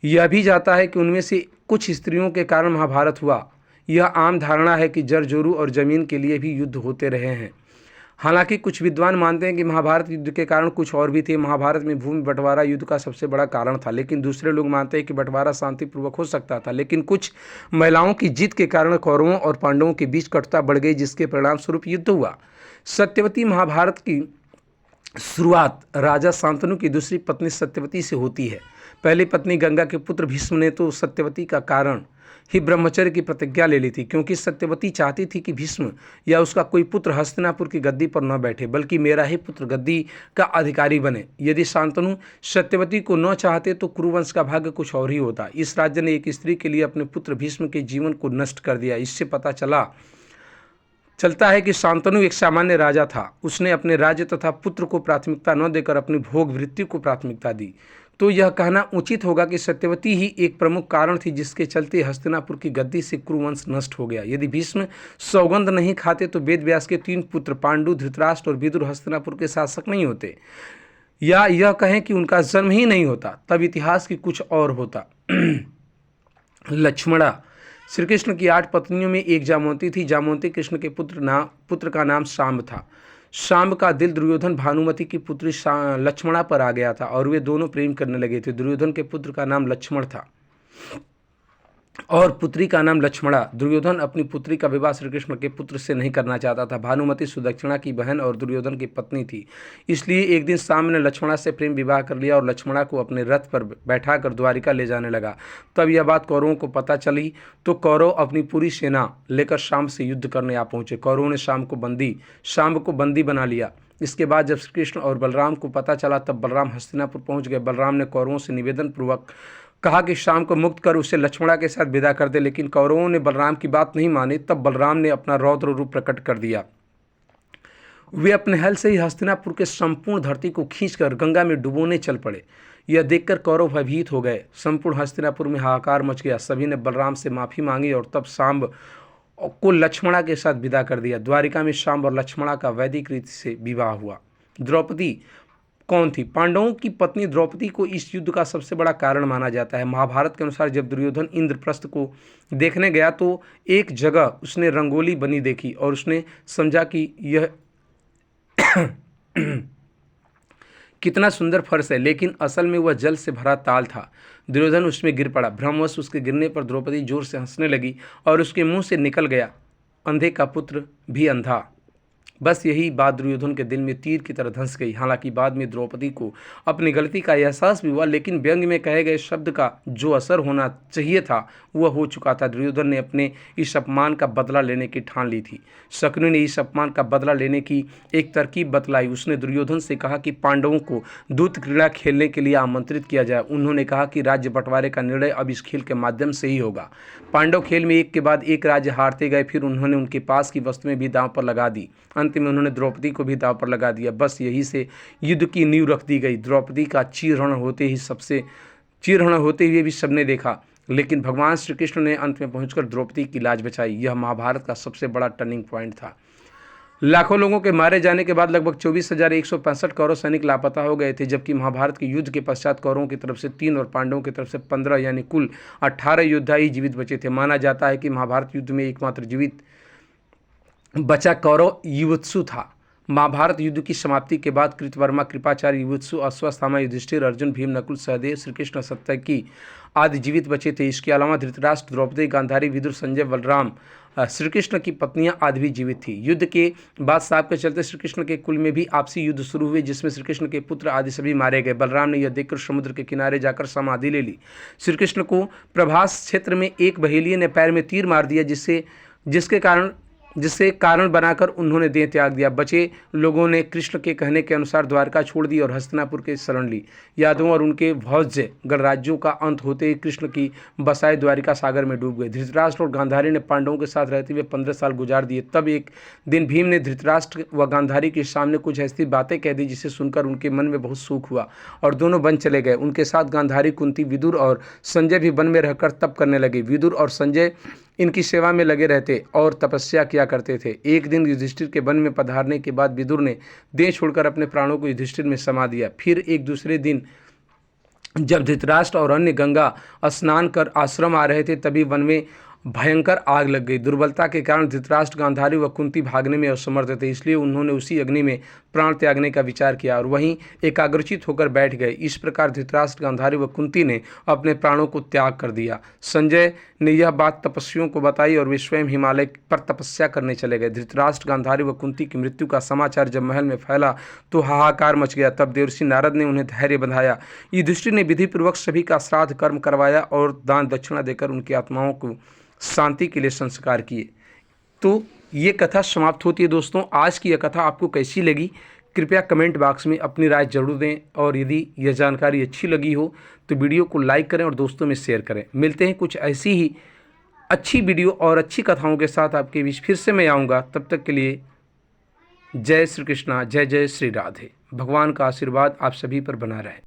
यह भी जाता है कि उनमें से कुछ स्त्रियों के कारण महाभारत हुआ। यह आम धारणा है कि जर जोरू और जमीन के लिए भी युद्ध होते रहे हैं। हालांकि कुछ विद्वान मानते हैं कि महाभारत युद्ध के कारण कुछ और भी थे। महाभारत में भूमि बंटवारा युद्ध का सबसे बड़ा कारण था, लेकिन दूसरे लोग मानते हैं कि बंटवारा शांतिपूर्वक हो सकता था। लेकिन कुछ महिलाओं की जिद के कारण कौरवों और पांडवों के बीच कटुता बढ़ गई, जिसके परिणाम स्वरूप युद्ध हुआ। सत्यवती महाभारत की शुरुआत राजा शांतनु की दूसरी पत्नी सत्यवती से होती है। पहली पत्नी गंगा के पुत्र भीष्म ने तो सत्यवती का कारण ही ब्रह्मचर्य की प्रतिज्ञा ले ली थी, क्योंकि सत्यवती चाहती थी कि भीष्म या उसका कोई पुत्र हस्तिनापुर की गद्दी पर न बैठे, बल्कि मेरा ही पुत्र गद्दी का अधिकारी बने। यदि शांतनु सत्यवती को न चाहते तो कुरुवंश का भाग्य कुछ और ही होता। इस राज्य ने एक स्त्री के लिए अपने पुत्र भीष्म के जीवन को नष्ट कर दिया। इससे पता चला चलता है कि शांतनु एक सामान्य राजा था। उसने अपने राज्य तथा पुत्र को प्राथमिकता न देकर अपनी भोग वृत्ति को प्राथमिकता दी। तो यह कहना उचित होगा कि सत्यवती ही एक प्रमुख कारण थी जिसके चलते हस्तिनापुर की गद्दी से कुरुवंश नष्ट हो गया। यदि भीष्म सौगंध नहीं खाते तो वेद व्यास के 3 पुत्र पांडु, धृतराष्ट्र और विदुर हस्तिनापुर के शासक नहीं होते, या यह कहें कि उनका जन्म ही नहीं होता, तब इतिहास की कुछ और होता। लक्ष्मणा। श्री कृष्ण की 8 पत्नियों में एक जामवंती थी। जामवंती कृष्ण के पुत्र का नाम शांब था। शांब का दिल दुर्योधन भानुमति की पुत्री लक्ष्मणा पर आ गया था और वे दोनों प्रेम करने लगे थे। दुर्योधन के पुत्र का नाम लक्ष्मण था और पुत्री का नाम लक्ष्मणा। दुर्योधन अपनी पुत्री का विवाह श्री कृष्ण के पुत्र से नहीं करना चाहता था। भानुमति सुदक्षिणा की बहन और दुर्योधन की पत्नी थी। इसलिए एक दिन शाम ने लक्ष्मणा से प्रेम विवाह कर लिया और लक्ष्मणा को अपने रथ पर बैठाकर द्वारिका ले जाने लगा। तब यह बात कौरवों को पता चली तो कौरव अपनी पूरी सेना लेकर शाम से युद्ध करने आ पहुंचे। कौरवों ने शाम को बंदी बना लिया। इसके बाद जब श्री कृष्ण और बलराम को पता चला तब बलराम हस्तिनापुर पहुंच गए। बलराम ने कौरवों से निवेदन पूर्वक कहा कि शाम को मुक्त कर उसे लक्ष्मणा के साथ विदा कर दे, लेकिन कौरवों ने बलराम की बात नहीं मानी। तब बलराम ने अपना रौद्र रूप प्रकट कर दिया। वे अपने हल से ही हस्तिनापुर के संपूर्ण धरती को खींचकर गंगा में डुबोने चल पड़े। यह देखकर कौरव भयभीत हो गए। संपूर्ण हस्तिनापुर में हाहाकार मच गया। सभी ने बलराम से माफी मांगी और तब शांब को लक्ष्मणा के साथ विदा कर दिया। द्वारिका में शांब और लक्ष्मणा का वैदिक रीति से विवाह हुआ। द्रौपदी कौन थी? पांडवों की पत्नी द्रौपदी को इस युद्ध का सबसे बड़ा कारण माना जाता है। महाभारत के अनुसार जब दुर्योधन इंद्रप्रस्थ को देखने गया तो एक जगह उसने रंगोली बनी देखी और उसने समझा कि यह कितना सुंदर फर्श है, लेकिन असल में वह जल से भरा ताल था। दुर्योधन उसमें गिर पड़ा। भ्रमवश उसके गिरने पर द्रौपदी जोर से हंसने लगी और उसके मुंह से निकल गया, अंधे का पुत्र भी अंधा। बस यही बात दुर्योधन के दिल में तीर की तरह धंस गई। हालांकि बाद में द्रौपदी को अपनी गलती का एहसास भी हुआ, लेकिन व्यंग में कहे गए शब्द का जो असर होना चाहिए था वह हो चुका था। दुर्योधन ने अपने इस अपमान का बदला लेने की ठान ली थी। शकुनि ने इस अपमान का बदला लेने की एक तरकीब बतलाई। उसने दुर्योधन से कहा कि पांडवों को दूत क्रीड़ा खेलने के लिए आमंत्रित किया जाए। उन्होंने कहा कि राज्य बंटवारे का निर्णय अब इस खेल के माध्यम से ही होगा। पांडव खेल में एक के बाद एक राज्य हारते गए। फिर उन्होंने उनके पास की वस्तुएं भी दांव पर लगा दी। अंत में उन्होंने द्रौपदी को भी दांव पर लगा दिया। बस यही से युद्ध की नींव रख दी गई। द्रौपदी का चीरहरण होते हुए भी सबने देखा, लेकिन भगवान श्री कृष्ण ने अंत में पहुंचकर द्रौपदी की लाज बचाई। यह महाभारत का सबसे बड़ा टर्निंग पॉइंट था। लाखों लोगों के मारे जाने के बाद लगभग 24,165 कौरव सैनिक लापता हो गए थे, जबकि महाभारत के युद्ध के पश्चात कौरवों की तरफ से 3 और पांडवों की तरफ से 15 यानी कुल 18 योद्धा ही जीवित बचे थे। माना जाता है कि महाभारत युद्ध में एकमात्र जीवित बचा कौरव युवत्सु था। महाभारत युद्ध की समाप्ति के बाद कृतवर्मा, कृपाचार्य, युवत्सु, अश्वत्थामा, युधिष्ठिर, अर्जुन, भीम, नकुल, सहदेव, श्री कृष्ण, सत्यकी आदि जीवित बचे थे। इसके अलावा धृतराष्ट्र, द्रौपदी, गांधारी, विदुर, संजय, बलराम, श्री कृष्ण की पत्नियां आदि भी जीवित थी। युद्ध के बाद साहब के चलते श्री कृष्ण के कुल में भी आपसी युद्ध शुरू हुए, जिसमें श्री कृष्ण के पुत्र आदि सभी मारे गए। बलराम ने यह देखकर समुद्र के किनारे जाकर समाधि ले ली। श्री कृष्ण को प्रभास क्षेत्र में एक बहेलिये ने पैर में तीर मार दिया, जिससे कारण बनाकर उन्होंने देह त्याग दिया। बचे लोगों ने कृष्ण के कहने के अनुसार द्वारका छोड़ दी और हस्तिनापुर के शरण ली। यादवों और उनके भौज्य गणराज्यों का अंत होते ही कृष्ण की बसाई द्वारिका सागर में डूब गए। धृतराष्ट्र और गांधारी ने पांडवों के साथ रहते हुए 15 साल गुजार दिए। तब एक दिन भीम ने धृतराष्ट्र व गांधारी के सामने कुछ ऐसी बातें कह दी जिसे सुनकर उनके मन में बहुत सुख हुआ और दोनों वन चले गए। उनके साथ गांधारी, कुंती, विदुर और संजय भी वन में रहकर तप करने लगे। विदुर और संजय इनकी सेवा में लगे रहते और तपस्या किया करते थे। एक दिन युधिष्ठिर के वन में पधारने के बाद विदुर ने देह छोड़कर अपने प्राणों को युधिष्ठिर में समा दिया। फिर एक दूसरे दिन जब धृतराष्ट्र और अन्य गंगा स्नान कर आश्रम आ रहे थे, तभी वन में भयंकर आग लग गई। दुर्बलता के कारण धृतराष्ट्र, गांधारी व कुंती भागने में असमर्थ थे, इसलिए उन्होंने उसी अग्नि में प्राण त्यागने का विचार किया और वहीं एकाग्रचित होकर बैठ गए। इस प्रकार धृतराष्ट्र, गांधारी व कुंती ने अपने प्राणों को त्याग कर दिया। संजय ने यह बात तपस्वियों को बताई और वे स्वयं हिमालय पर तपस्या करने चले गए। धृतराष्ट्र, गांधारी व कुंती की मृत्यु का समाचार जब महल में फैला तो हाहाकार मच गया। तब देवर्षि नारद ने उन्हें धैर्य बंधाया। युधिष्ठिर ने विधिपूर्वक सभी का श्राद्ध कर्म करवाया और दान दक्षिणा देकर उनकी आत्माओं को शांति के लिए संस्कार किए। तो ये कथा समाप्त होती है। दोस्तों, आज की यह कथा आपको कैसी लगी कृपया कमेंट बॉक्स में अपनी राय जरूर दें और यदि यह जानकारी अच्छी लगी हो तो वीडियो को लाइक करें और दोस्तों में शेयर करें। मिलते हैं कुछ ऐसी ही अच्छी वीडियो और अच्छी कथाओं के साथ आपके बीच फिर से मैं आऊँगा। तब तक के लिए जय श्री कृष्णा, जय जय श्री राधे। भगवान का आशीर्वाद आप सभी पर बना रहे।